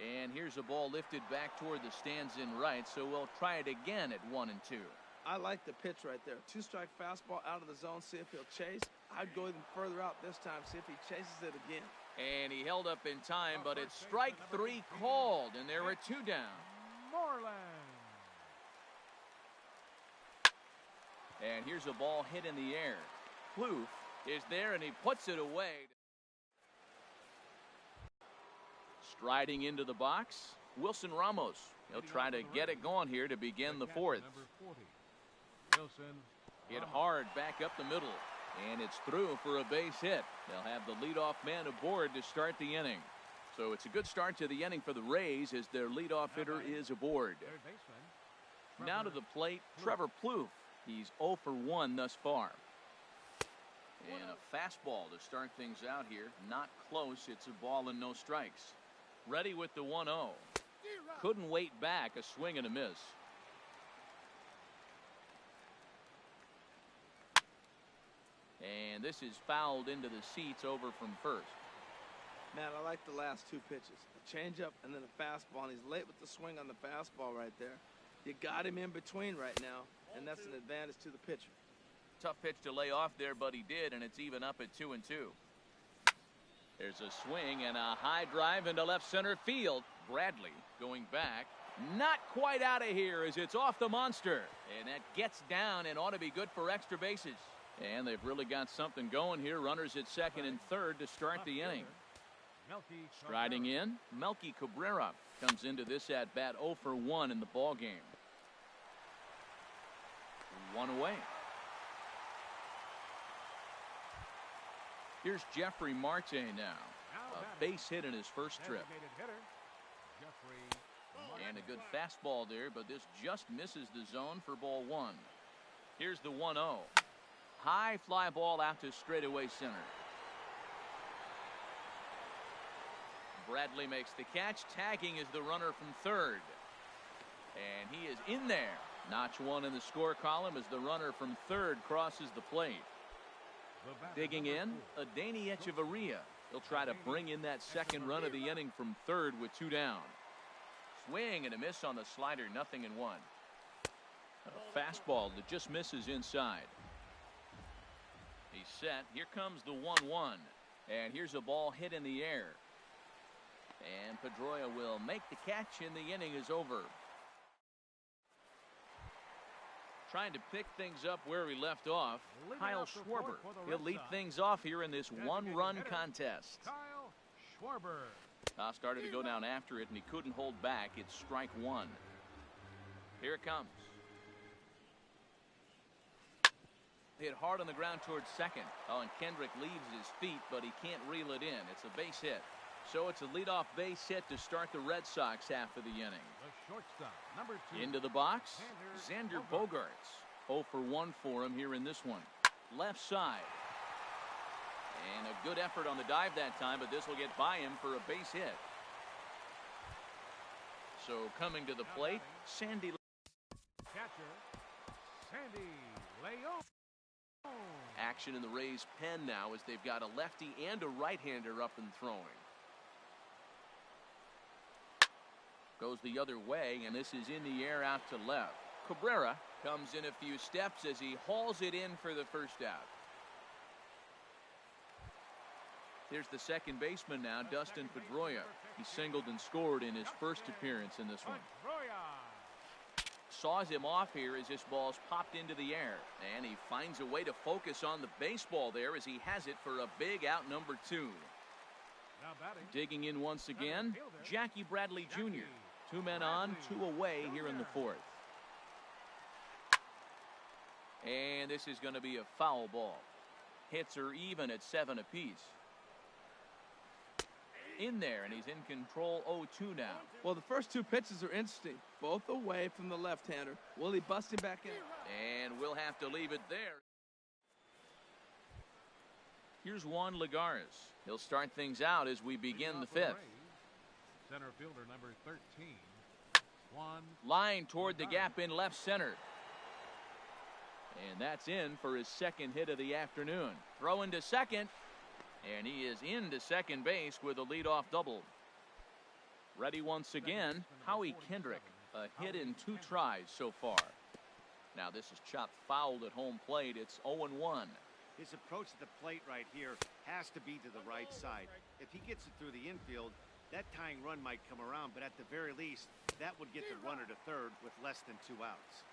And here's a ball lifted back toward the stands in right, so we'll try it again at 1-2. I like the pitch right there. 2-strike fastball out of the zone, see if he'll chase. I'd go even further out this time, see if he chases it again. And he held up in time, but it's strike 3 called, and there are 2 down. Moreland. And here's a ball hit in the air. Plouffe is there, and he puts it away. Striding into the box, Wilson Ramos. He'll try to get it going here to begin the 4th. Hit hard back up the middle, and it's through for a base hit. They'll have the leadoff man aboard to start the inning. So it's a good start to the inning for the Rays as their leadoff hitter is aboard. Now to the plate, Trevor Plouffe. He's 0 for 1 thus far. And a fastball to start things out here. Not close. It's a ball and no strikes. Ready with the 1-0. Couldn't wait back. A swing and a miss. And this is fouled into the seats over from first. Man, I like the last 2 pitches. A changeup and then a fastball. And he's late with the swing on the fastball right there. You got him in between right now, and that's an advantage to the pitcher. Tough pitch to lay off there, but he did, and it's even up at 2-2. There's a swing and a high drive into left center field. Bradley going back. Not quite out of here as it's off the monster. And that gets down and ought to be good for extra bases. And they've really got something going here. Runners at 2nd and 3rd to start the inning. Striding in, Melky Cabrera comes into this at-bat 0 for 1 in the ball game. 1 away. Here's Jeffrey Marte now. A base hit in his first trip. And a good fastball there, but this just misses the zone for ball 1. Here's the 1-0. High fly ball out to straightaway center. Bradley makes the catch. Tagging is the runner from 3rd. And he is in there. Notch 1 in the score column as the runner from 3rd crosses the plate. Digging in, Adeiny Echeverria. He'll try to bring in that 2nd run of the inning from 3rd with 2 down. Swing and a miss on the slider, 0-1. A fastball that just misses inside. He's set. Here comes the 1-1. And here's a ball hit in the air. And Pedroia will make the catch, and the inning is over. Trying to pick things up where we left off, Kyle Schwarber. He'll lead things off here in this 1-run contest. Kyle Schwarber. Toss started to go down after it, and he couldn't hold back. It's strike 1. Here it comes. Hit hard on the ground towards 2nd. Oh, and Kendrick leaves his feet, but he can't reel it in. It's a base hit. So it's a leadoff base hit to start the Red Sox half of the inning. The shortstop, number 2. Into the box, Xander Bogaerts. 0 for 1 for him here in this one. Left side. And a good effort on the dive that time, but this will get by him for a base hit. So coming to the plate, Sandy. Catcher, Sandy Leon. Action in the Rays' pen now as they've got a lefty and a right-hander up and throwing. Goes the other way, and this is in the air out to left. Cabrera comes in a few steps as he hauls it in for the first out. Here's the second baseman now, Dustin Pedroia. He singled and scored in his first appearance in this one. Saws him off here as this ball's popped into the air. And he finds a way to focus on the baseball there as he has it for a big out number 2. Now batting. Digging in once again, Jackie Bradley Jr. 2 men on, 2 away here in the 4th. And this is going to be a foul ball. Hits are even at 7 apiece. In there, and he's in control 0-2 now. Well, the first 2 pitches are interesting. Both away from the left-hander. Will he bust him back in? And we'll have to leave it there. Here's Juan Lagares. He'll start things out as we begin the 5th. Center fielder number 13. Juan. Line toward the gap in left center. And that's in for his 2nd hit of the afternoon. Throwing to second. And he is into second base with a leadoff double. Ready once again, Howie Kendrick. A hit in 2 tries so far. Now this is chopped fouled at home plate. It's 0-1. His approach to the plate right here has to be to the right side. If he gets it through the infield, that tying run might come around, but at the very least, that would get the runner to third with less than 2 outs.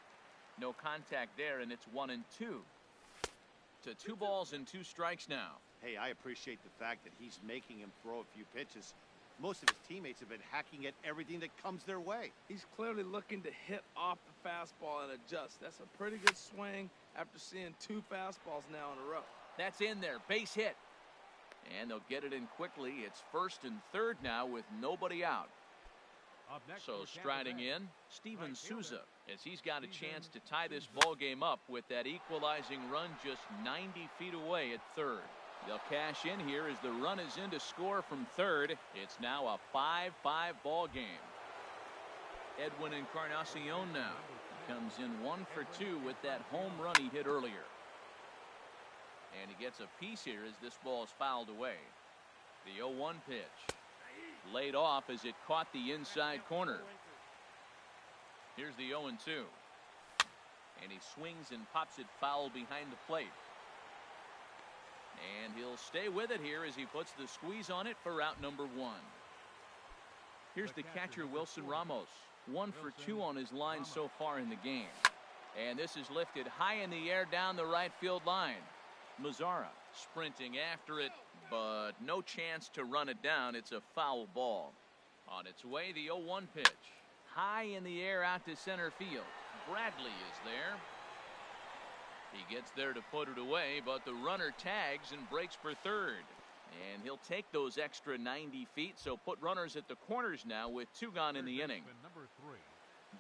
No contact there, and it's 1-2. To 2 balls and 2 strikes now. Hey, I appreciate the fact that he's making him throw a few pitches. Most of his teammates have been hacking at everything that comes their way. He's clearly looking to hit off the fastball and adjust. That's a pretty good swing after seeing 2 fastballs now in a row. That's in there. Base hit. And they'll get it in quickly. It's 1st and 3rd now with nobody out. So striding in, Steven Souza, as he's got a chance to tie this ball game up with that equalizing run just 90 feet away at 3rd. They'll cash in here as the run is in to score from 3rd. It's now a 5-5 ball game. Edwin Encarnacion now comes in 1 for 2 with that home run he hit earlier. And he gets a piece here as this ball is fouled away. The 0-1 pitch. Laid off as it caught the inside corner. Here's the 0-2. And he swings and pops it foul behind the plate. And he'll stay with it here as he puts the squeeze on it for out number 1. Here's the catcher, Wilson Ramos. 1 for 2 on his line so far in the game. And this is lifted high in the air down the right field line. Mazzara sprinting after it, but no chance to run it down. It's a foul ball. On its way, the 0-1 pitch. High in the air out to center field. Bradley is there. He gets there to put it away, but the runner tags and breaks for 3rd. And he'll take those extra 90 feet, so put runners at the corners now with 2 gone in the inning.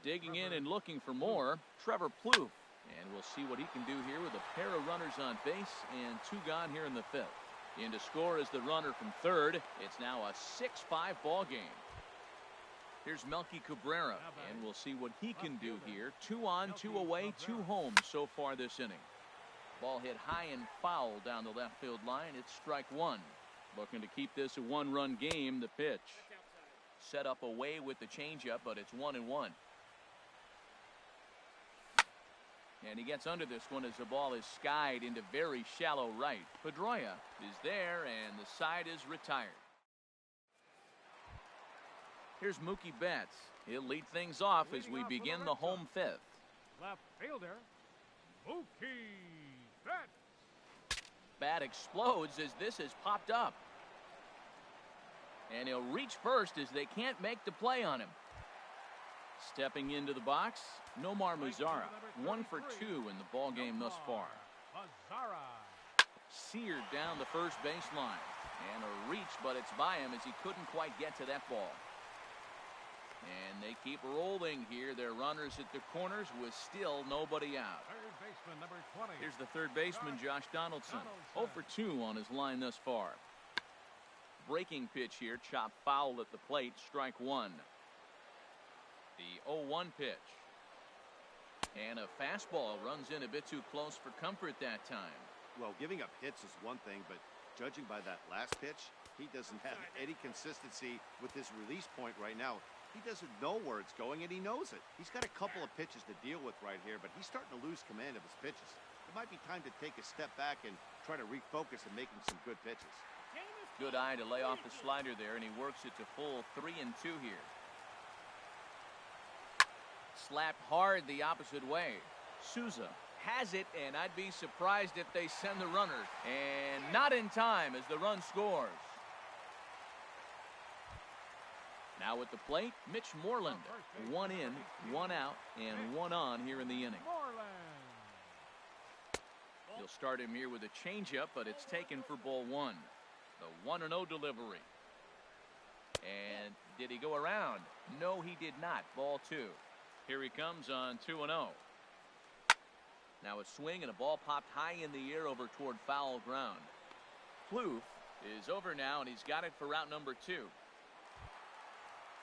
Digging in and looking for more, Trevor Plouffe. And we'll see what he can do here with a pair of runners on base and 2 gone here in the 5th. In to score is the runner from 3rd. It's now a 6-5 ball game. Here's Melky Cabrera, and we'll see what he can do here. 2 on, 2 away, 2 home so far this inning. Ball hit high and foul down the left field line. It's strike 1. Looking to keep this a 1-run game. The pitch. Set up away with the changeup, but it's 1-1. And he gets under this one as the ball is skied into very shallow right. Pedroia is there, and the side is retired. Here's Mookie Betts. He'll lead things off as we begin the home 5th. Left fielder, Mookie Betts. Bat explodes as this has popped up. And he'll reach first as they can't make the play on him. Stepping into the box, Nomar Mazzara. 1 for 2 in the ball game thus far. Seared down the first baseline. And a reach, but it's by him as he couldn't quite get to that ball. And they keep rolling here. Their runners at the corners with still nobody out. Third baseman number 20. Here's the third baseman, Josh Donaldson. 0 for 2 on his line thus far. Breaking pitch here, chopped foul at the plate, strike 1. The 0-1 pitch. And a fastball runs in a bit too close for comfort that time. Well, giving up hits is one thing, but judging by that last pitch, he doesn't have any consistency with his release point right now. He doesn't know where it's going, and he knows it. He's got a couple of pitches to deal with right here, but he's starting to lose command of his pitches. It might be time to take a step back and try to refocus and make him some good pitches. Good eye to lay off the slider there, and he works it to full 3-2 here. Slapped hard the opposite way. Souza has it, and I'd be surprised if they send the runner. And not in time as the run scores. Now at the plate, Mitch Moreland. 1 in, 1 out, and 1 on here in the inning. He'll start him here with a changeup, but it's taken for ball 1. The 1-0 delivery. And did he go around? No, he did not. Ball 2. Here he comes on 2-0. Now a swing and a ball popped high in the air over toward foul ground. Plouffe is over now, and he's got it for out number 2.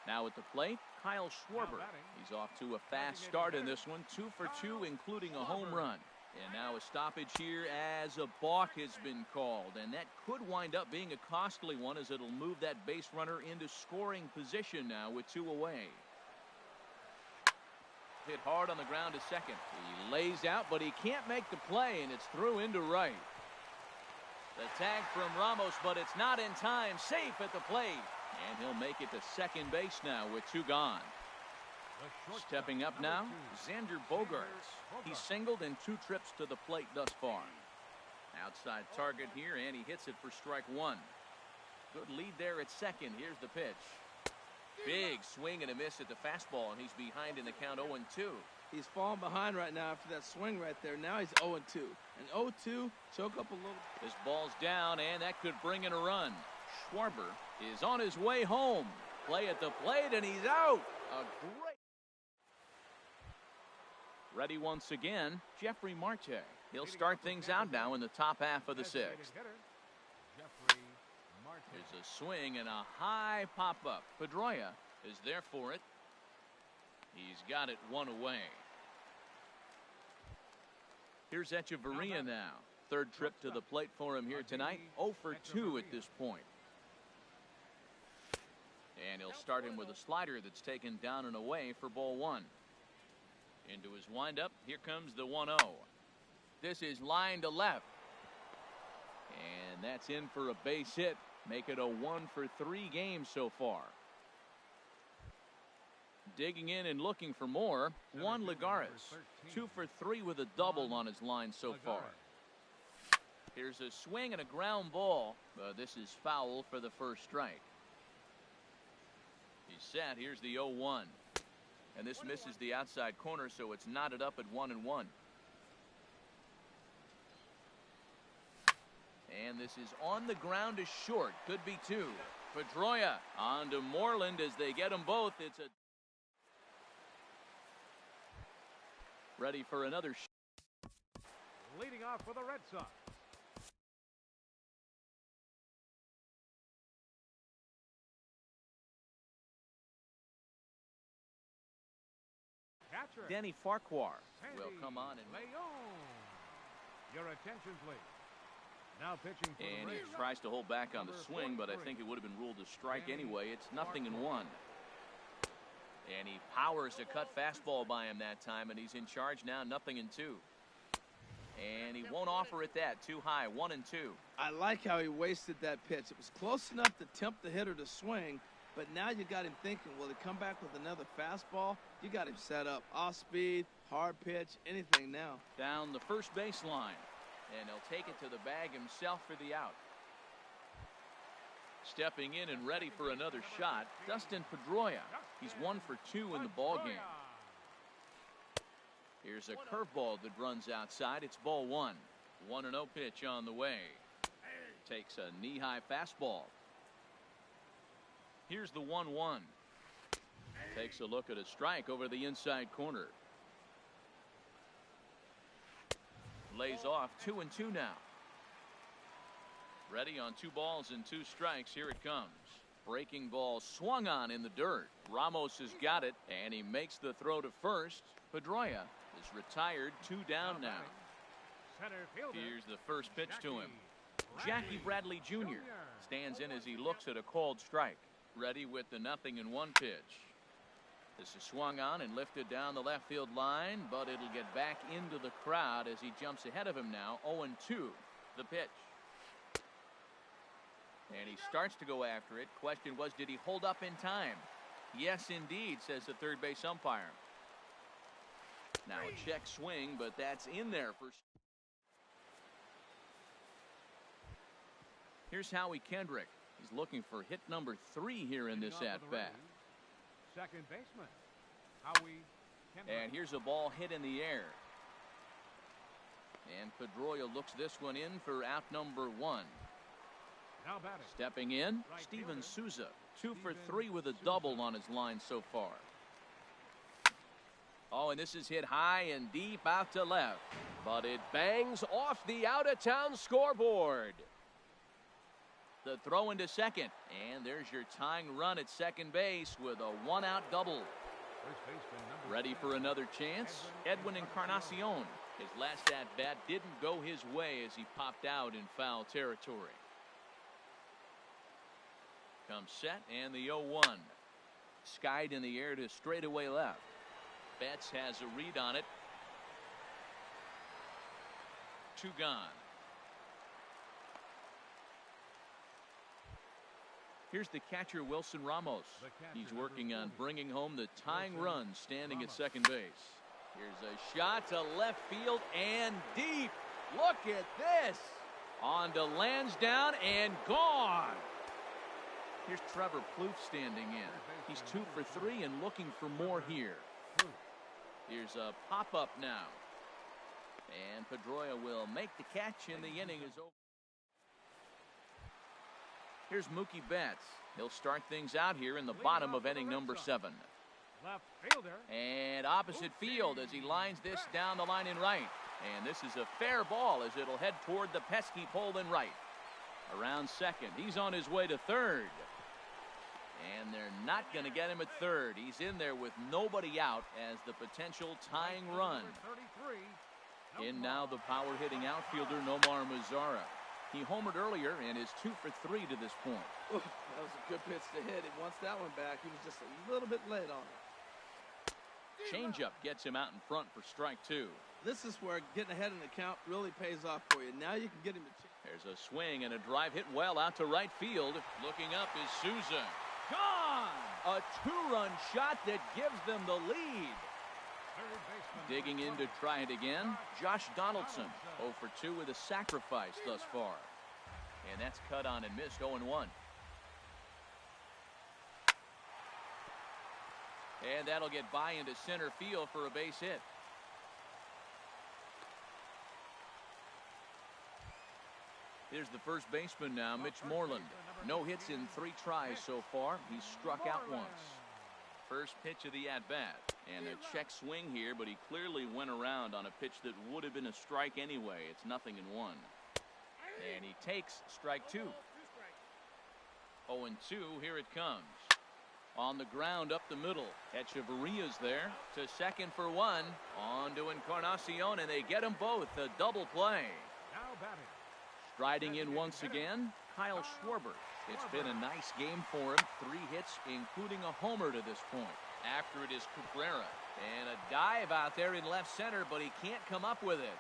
Now at the plate, Kyle Schwarber. He's off to a fast start in this one, 2 for 2, including a home run. And now a stoppage here as a balk has been called, and that could wind up being a costly one as it'll move that base runner into scoring position now with 2 away. Hit hard on the ground to second. He lays out, but he can't make the play, and it's through into right. The tag from Ramos, but it's not in time. Safe at the plate. And he'll make it to second base now with 2 gone. Stepping up now, Xander Bogaerts. He's singled in 2 trips to the plate thus far. Outside target here, and he hits it for strike 1. Good lead there at second. Here's the pitch. Big swing and a miss at the fastball, and he's behind in the count 0-2. He's falling behind right now after that swing right there. Now he's 0-2. And 0-2, choke up a little. This ball's down, and that could bring in a run. Schwarber is on his way home. Play at the plate, and he's out. A great. Ready once again, Jeffrey Marte. He'll start things out now in the top half of the 6th. There's a swing and a high pop-up. Pedroia is there for it. He's got it 1 away. Here's Echeverria now. 3rd trip to the plate for him here tonight. 0 for 2 at this point. And he'll start him with a slider that's taken down and away for ball 1. Into his windup. Here comes the 1-0. This is line to left. And that's in for a base hit. Make it a 1 for 3 game so far. Digging in and looking for more, Juan Lagares. 2 for 3 with a double on his line so far. Here's a swing and a ground ball. This is foul for the first strike. He's set. Here's the 0-1. And this misses the outside corner, so it's knotted up at 1-1. And this is on the ground to short. Could be 2. Pedroia on to Moreland as they get them both. It's a ready for another. Leading off for the Red Sox. Catcher Danny Farquhar will come on and your attention, please. Now pitching for and the he tries to hold back on the swing, but I think it would have been ruled a strike anyway. It's 0-1. And he powers a cut fastball by him that time, and he's in charge now, 0-2. And he won't offer it that. Too high, 1-2. I like how he wasted that pitch. It was close enough to tempt the hitter to swing, but now you got him thinking, will he come back with another fastball? You got him set up. Off speed, hard pitch, anything now. Down the first baseline. And he'll take it to the bag himself for the out. Stepping in and ready for another shot, Dustin Pedroia. He's 1 for 2 in the ball game. Here's a curveball that runs outside. It's ball 1. 1-0 pitch on the way. Takes a knee-high fastball. Here's the 1-1. Takes a look at a strike over the inside corner. Lays off 2-2 now. Ready on 2 balls and 2 strikes. Here it comes. Breaking ball swung on in the dirt. Ramos has got it, and he makes the throw to first. Pedroia is retired, 2 down now. Here's the first pitch to him. Jackie Bradley Jr. stands in as he looks at a called strike. Ready with the 0-1 pitch. This is swung on and lifted down the left field line, but it'll get back into the crowd as he jumps ahead of him now. 0-2, the pitch. And he starts to go after it. Question was, did he hold up in time? Yes, indeed, says the third base umpire. Now a check swing, but that's in there for. Here's Howie Kendrick. He's looking for hit number 3 here in this at-bat. second baseman, Howie Kendrick. And here's a ball hit in the air. And Pedroia looks this one in for out number 1. Now batting. Stepping in, Right Steven fielder, Souza. 2 for Steven 3 with a Souza. double on his line so far. Oh, and this is hit high and deep out to left. But it bangs off the out-of-town scoreboard. The throw into second. And there's your tying run at second base with a 1-out double. First baseman, number Ready 6. for another chance? Edwin Encarnacion. His last at-bat didn't go his way as he popped out in foul territory. Comes set and the 0-1. Skied in the air to straightaway left. Betts has a read on it. 2 gone. Here's the catcher, Wilson Ramos. He's working on bringing home the tying run standing at second base. Here's a shot to left field and deep. Look at this. On to Lansdowne and gone. Here's Trevor Plouffe standing in. He's 2 for 3 and looking for more here. Here's a pop-up now. And Pedroia will make the catch and the inning is over. Here's Mookie Betts. He'll start things out here in the bottom of inning number 7. Left fielder. And opposite field as he lines this down the line in right. And this is a fair ball as it'll head toward the pesky pole in right. Around second. He's on his way to third. And they're not going to get him at third. He's in there with nobody out as the potential tying run. In now the power-hitting outfielder Nomar Mazara. He homered earlier and is 2 for 3 to this point. Ooh, that was a good pitch to hit. He wants that one back. He was just a little bit late on it. Changeup gets him out in front for strike 2. This is where getting ahead in the count really pays off for you. Now you can get him to change. There's a swing and a drive hit well out to right field. Looking up is Souza. Gone! A 2-run shot that gives them the lead. Digging in to try it again, Josh Donaldson. 0 for 2 with a sacrifice thus far. And that's cut on and missed 0-1. And that'll get by into center field for a base hit. Here's the first baseman now, Mitch Moreland. No hits in 3 tries so far. He's struck out once. First pitch of the at-bat. And a check swing here, but he clearly went around on a pitch that would have been a strike anyway. It's 0-1. And he takes strike 2. 0-2, here it comes. On the ground up the middle. Echeverria's there to second for 1. On to Encarnacion, and they get them both. A double play. Now batting. Striding in once again, Kyle Schwarber. It's been a nice game for him. 3 hits, including a homer to this point. After it is Cabrera. And a dive out there in left center, but he can't come up with it.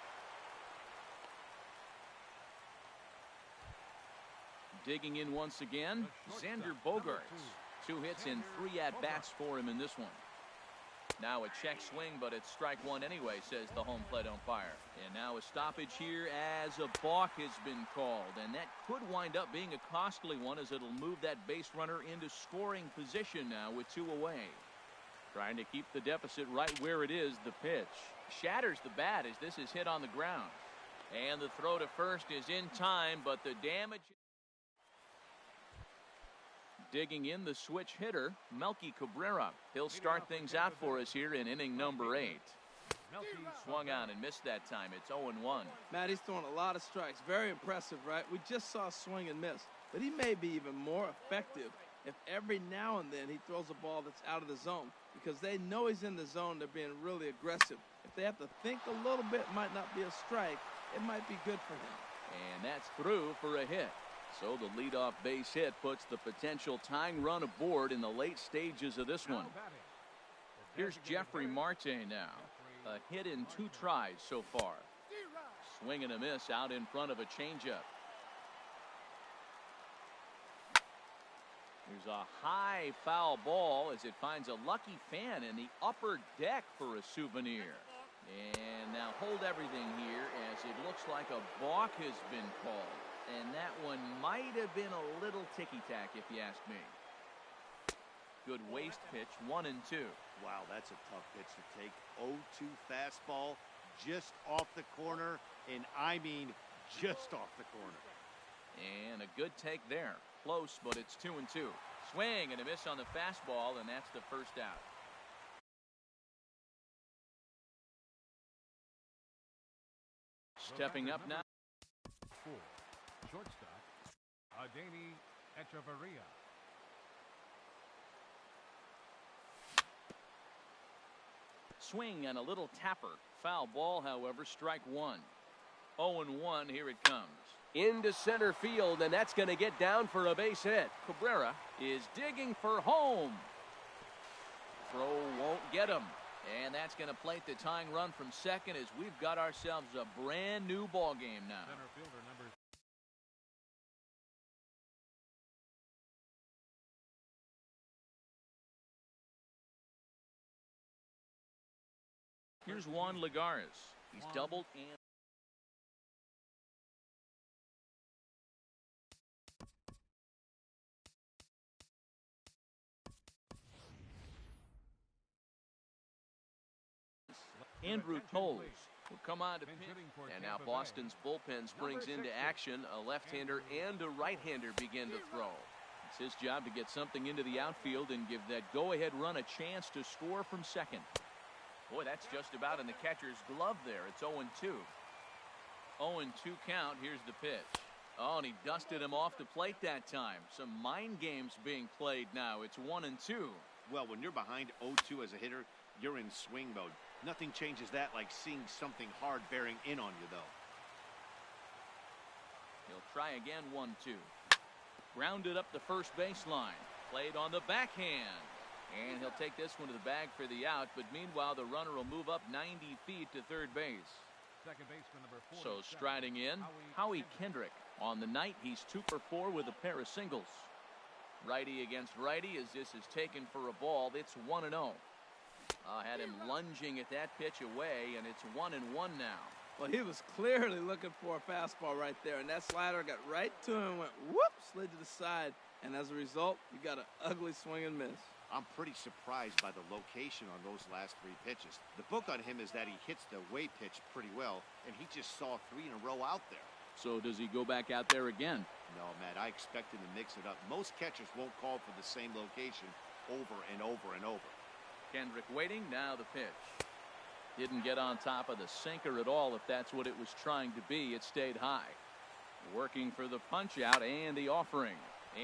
Digging in once again, Xander Bogaerts. 2 hits and 3 at-bats for him in this one. Now a check swing, but it's strike 1 anyway, says the home plate umpire. And now a stoppage here as a balk has been called. And that could wind up being a costly one as it'll move that base runner into scoring position now with 2 away. Trying to keep the deficit right where it is, the pitch. Shatters the bat as this is hit on the ground. And the throw to first is in time, but the damage... Digging in the switch hitter, Melky Cabrera. He'll start things out for us here in inning number 8. Swung on and missed that time. It's 0-1. Matt, he's throwing a lot of strikes. Very impressive, right? We just saw swing and miss. But he may be even more effective if every now and then he throws a ball that's out of the zone. Because they know he's in the zone, they're being really aggressive. If they have to think a little bit, it might not be a strike. It might be good for him. And that's through for a hit. So the leadoff base hit puts the potential tying run aboard in the late stages of this one. Here's Jeffrey Marte now. A hit in 2 tries so far. Swing and a miss out in front of a changeup. There's a high foul ball as it finds a lucky fan in the upper deck for a souvenir. And now hold everything here as it looks like a balk has been called. And that one might have been a little ticky-tack if you ask me. Good waist pitch, 1-2. Wow, that's a tough pitch to take. 0-2 fastball, just off the corner, and I mean just off the corner. And a good take there. Close, but it's 2-2. Swing and a miss on the fastball, and that's the first out. Stepping up now. Shortstop, Adeni Echeverria. Swing and a little tapper. Foul ball, however, strike one. 0-1, here it comes. Into center field, and that's going to get down for a base hit. Cabrera is digging for home. Throw won't get him. And that's going to plate the tying run from second as we've got ourselves a brand new ball game now. Center fielder number. Here's Juan Lagares. He's doubled and Andrew Toles will come on to pitch. And now Boston's bullpen springs into action. A left-hander and a right-hander begin to throw. It's his job to get something into the outfield and give that go-ahead run a chance to score from second. Boy, that's just about in the catcher's glove there. It's 0-2. 0-2 count. Here's the pitch. Oh, and he dusted him off the plate that time. Some mind games being played now. It's 1-2. Well, when you're behind 0-2 as a hitter, you're in swing mode. Nothing changes that like seeing something hard bearing in on you, though. He'll try again, 1-2. Grounded up the first baseline. Played on the backhand. And he'll take this one to the bag for the out. But meanwhile, the runner will move up 90 feet to third base. Second baseman number 4. So striding in, Howie Kendrick. On the night, he's 2 for 4 with a pair of singles. Righty against righty as this is taken for a ball. It's 1-0. Had him lunging at that pitch away, and it's 1-1 now. Well, he was clearly looking for a fastball right there, and that slider got right to him, went whoop, slid to the side, and as a result, you got an ugly swing and miss. I'm pretty surprised by the location on those last 3 pitches. The book on him is that he hits the way pitch pretty well, and he just saw 3 in a row out there. So does he go back out there again? No, Matt, I expect him to mix it up. Most catchers won't call for the same location over and over and over. Kendrick waiting, now the pitch. Didn't get on top of the sinker at all if that's what it was trying to be. It stayed high. Working for the punch out and the offering.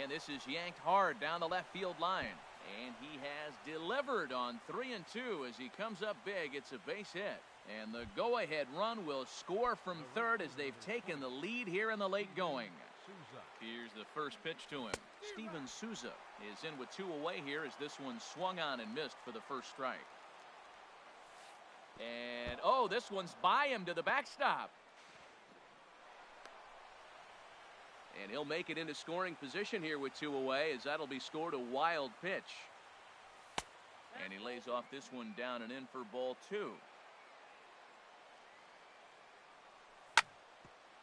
And this is yanked hard down the left field line. And he has delivered on 3-2 as he comes up big. It's a base hit. And the go-ahead run will score from third as they've taken the lead here in the late going. Here's the first pitch to him. Steven Souza is in with 2 away here as this one swung on and missed for the first strike. And, oh, this one's by him to the backstop. And he'll make it into scoring position here with 2 away as that'll be scored a wild pitch. And he lays off this one down and in for ball 2.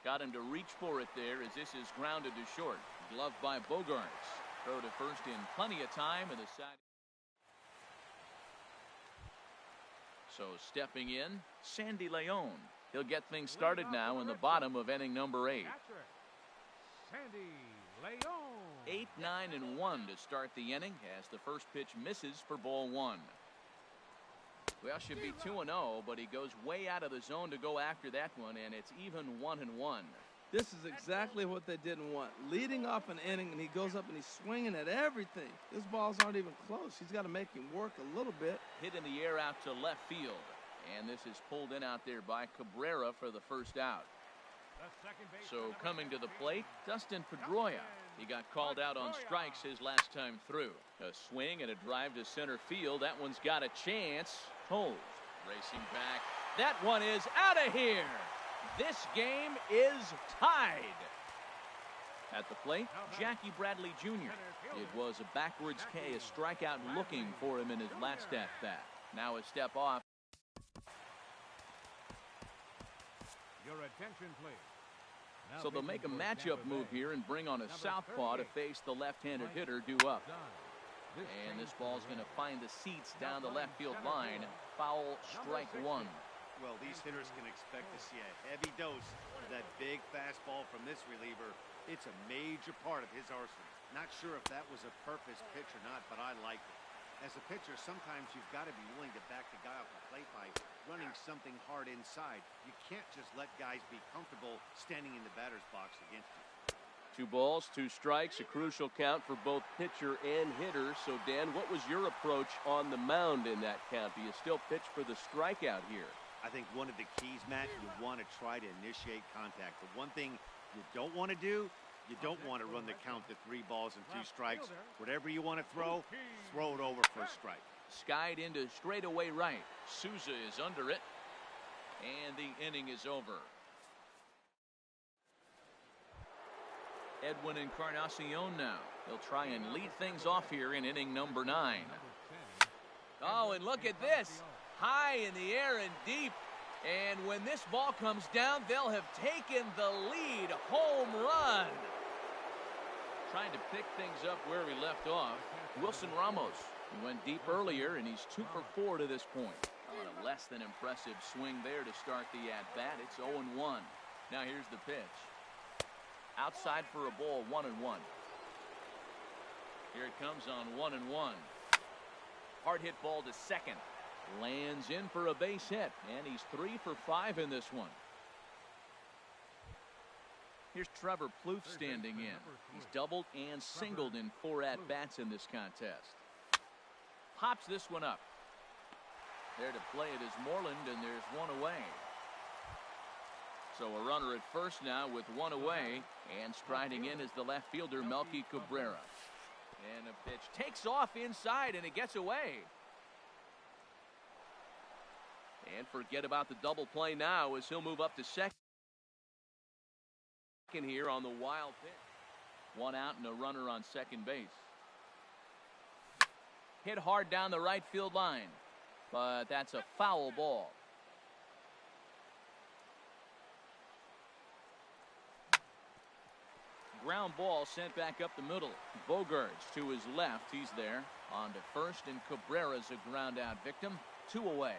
Got him to reach for it there as this is grounded to short. Gloved by Bogarts. Throw to first in plenty of time and the side. So stepping in, Sandy Leon. He'll get things started now in the bottom of inning number 8. Sandy Leon. 8, 9, and 1 to start the inning as the first pitch misses for ball 1. Well, should be 2-0, but he goes way out of the zone to go after that one, and it's even 1-1. This is exactly what they didn't want. Leading off an inning, and he goes up and he's swinging at everything. His balls aren't even close. He's got to make him work a little bit. Hit in the air out to left field. And this is pulled in out there by Cabrera for the first out. So coming to the plate, Dustin Pedroia. He got called out on strikes his last time through. A swing and a drive to center field. That one's got a chance. Toles racing back. That one is out of here. This game is tied. At the plate, Jackie Bradley Jr. It was a backwards K, a strikeout looking for him in his last at-bat. Now a step off. Your attention, please. So they'll make a matchup move here and bring on a southpaw to face the left-handed hitter due up. And this ball's going to find the seats down the left field line. Foul, strike one. Well, these hitters can expect to see a heavy dose of that big fastball from this reliever. It's a major part of his arsenal. Not sure if that was a purpose pitch or not, but I like it. As a pitcher, sometimes you've got to be willing to back the guy off the plate by running something hard inside. You can't just let guys be comfortable standing in the batter's box against you. 2 balls, 2 strikes, a crucial count for both pitcher and hitter. So, Dan, what was your approach on the mound in that count? Do you still pitch for the strikeout here? I think one of the keys, Matt, you want to try to initiate contact. The one thing you don't want to do, you don't want to run the count to 3 balls and 2 strikes. Whatever you want to throw it over for a strike. Skied into straightaway right. Souza is under it. And the inning is over. Edwin Encarnacion now. They'll try and lead things off here in inning number 9. Oh, and look at this. High in the air and deep. And when this ball comes down, they'll have taken the lead. Home run. Trying to pick things up where we left off. Wilson Ramos. He went deep earlier, and he's 2 for 4 to this point. A less than impressive swing there to start the at-bat. It's 0-1. Now here's the pitch. Outside for a ball, 1-1. Here it comes on 1-1. Hard hit ball to second. Lands in for a base hit, and he's 3 for 5 in this one. Here's Trevor Plouffe standing in. He's doubled and singled in 4 at-bats in this contest. Pops this one up. There to play it is Moreland, and there's 1 away. So a runner at first now with 1 away, and striding in is the left fielder Melky Cabrera. And a pitch takes off inside, and it gets away. And forget about the double play now as he'll move up to second here on the wild pitch. 1 out and a runner on second base. Hit hard down the right field line, but that's a foul ball. Ground ball sent back up the middle. Bogarts to his left. He's there. On to first, and Cabrera's a ground out victim. 2 away.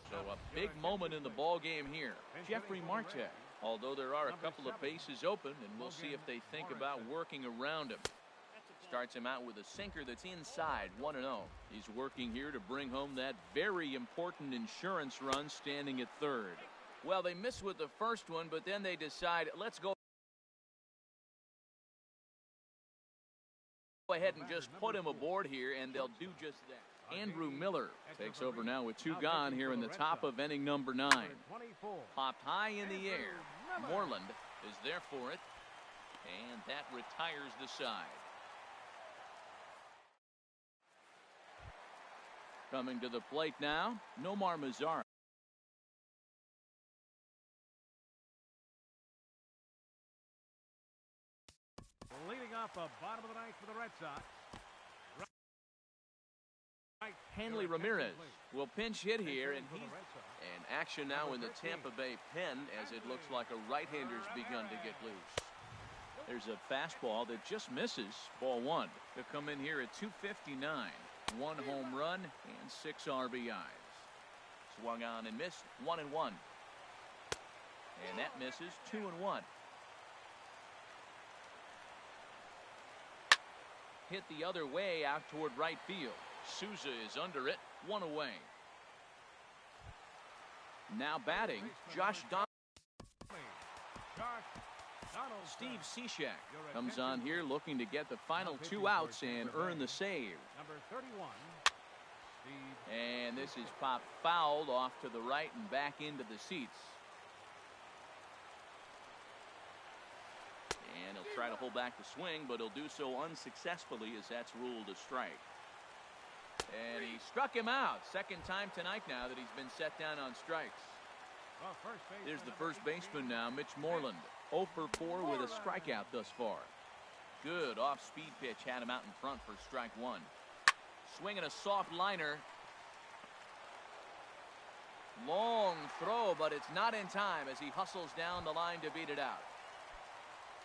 So a big moment in the ball game here. Jeffrey Marte. Although there are a couple of bases open, and we'll see if they think about working around him. Starts him out with a sinker that's inside, 1-0. He's working here to bring home that very important insurance run, standing at third. Well, they miss with the first one, but then they decide, let's go ahead and just put him aboard here, and they'll do just that. Andrew Miller takes over now with 2 gone here in the top of inning number 9. Popped high in the air. Moreland is there for it, and that retires the side. Coming to the plate now, Nomar Mazara. Leading off the bottom of the ninth for the Red Sox. Hanley Ramirez will pinch hit here, and he's in action now in the Tampa Bay pen as it looks like a right-hander's begun to get loose. There's a fastball that just misses, ball 1. He'll come in here at 259. 1 home run and 6 RBIs. Swung on and missed, 1-1. And that misses, 2-1. Hit the other way out toward right field. Souza is under it, 1 away. Now batting, Josh Donaldson. Steve Cishek comes on here looking to get the final 2 outs and earn the save. Number 31. And this is popped fouled off to the right and back into the seats. And he'll try to hold back the swing, but he'll do so unsuccessfully as that's ruled a strike. And he struck him out. Second time tonight now that he's been set down on strikes. There's the first baseman now, Mitch Moreland. 0 for 4 with a strikeout thus far. Good off-speed pitch had him out in front for strike 1. Swinging a soft liner. Long throw, but it's not in time as he hustles down the line to beat it out.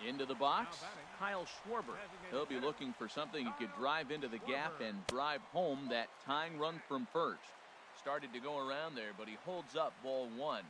Into the box, Kyle Schwarber. He'll be looking for something he could drive into the gap and drive home that tying run from first. Started to go around there, but he holds up ball one.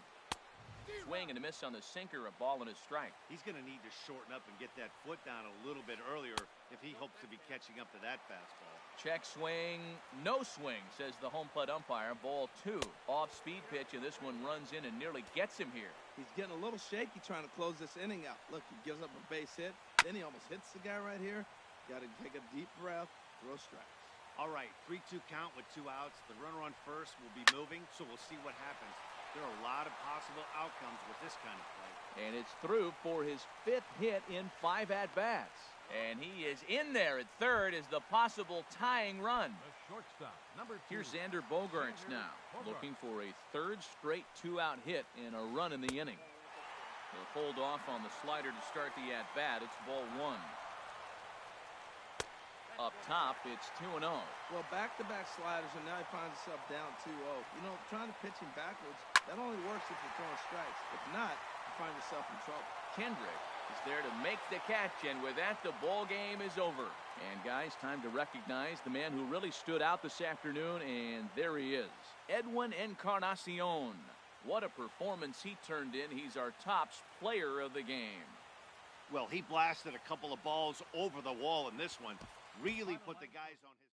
Swing and a miss on the sinker, a ball and a strike. He's going to need to shorten up and get that foot down a little bit earlier if he hopes to be catching up to that fastball. Check swing, no swing, says the home plate umpire. Ball two. Off-speed pitch, and this one runs in and nearly gets him here. He's getting a little shaky trying to close this inning out. Look, he gives up a base hit. Then he almost hits the guy right here. Got to take a deep breath, throw strikes. All right, 3-2 count with 2 outs. The runner on first will be moving, so we'll see what happens. There are a lot of possible outcomes with this kind of play. And it's through for his 5th hit in 5 at-bats. And he is in there at third as the possible tying run. The shortstop, number 2. Here's Xander Bogaerts now, looking for a 3rd straight 2-out hit and a run in the inning. He'll hold off on the slider to start the at-bat. It's ball 1. Up top, it's 2-0. Well, back-to-back sliders, and now he finds himself down 2-0. You know, trying to pitch him backwards, that only works if you're throwing strikes. If not, you find yourself in trouble. Kendrick is there to make the catch, and with that, the ball game is over. And, guys, time to recognize the man who really stood out this afternoon, and there he is, Edwin Encarnacion. What a performance he turned in. He's our top player of the game. Well, he blasted a couple of balls over the wall in this one. Really put the guys on his...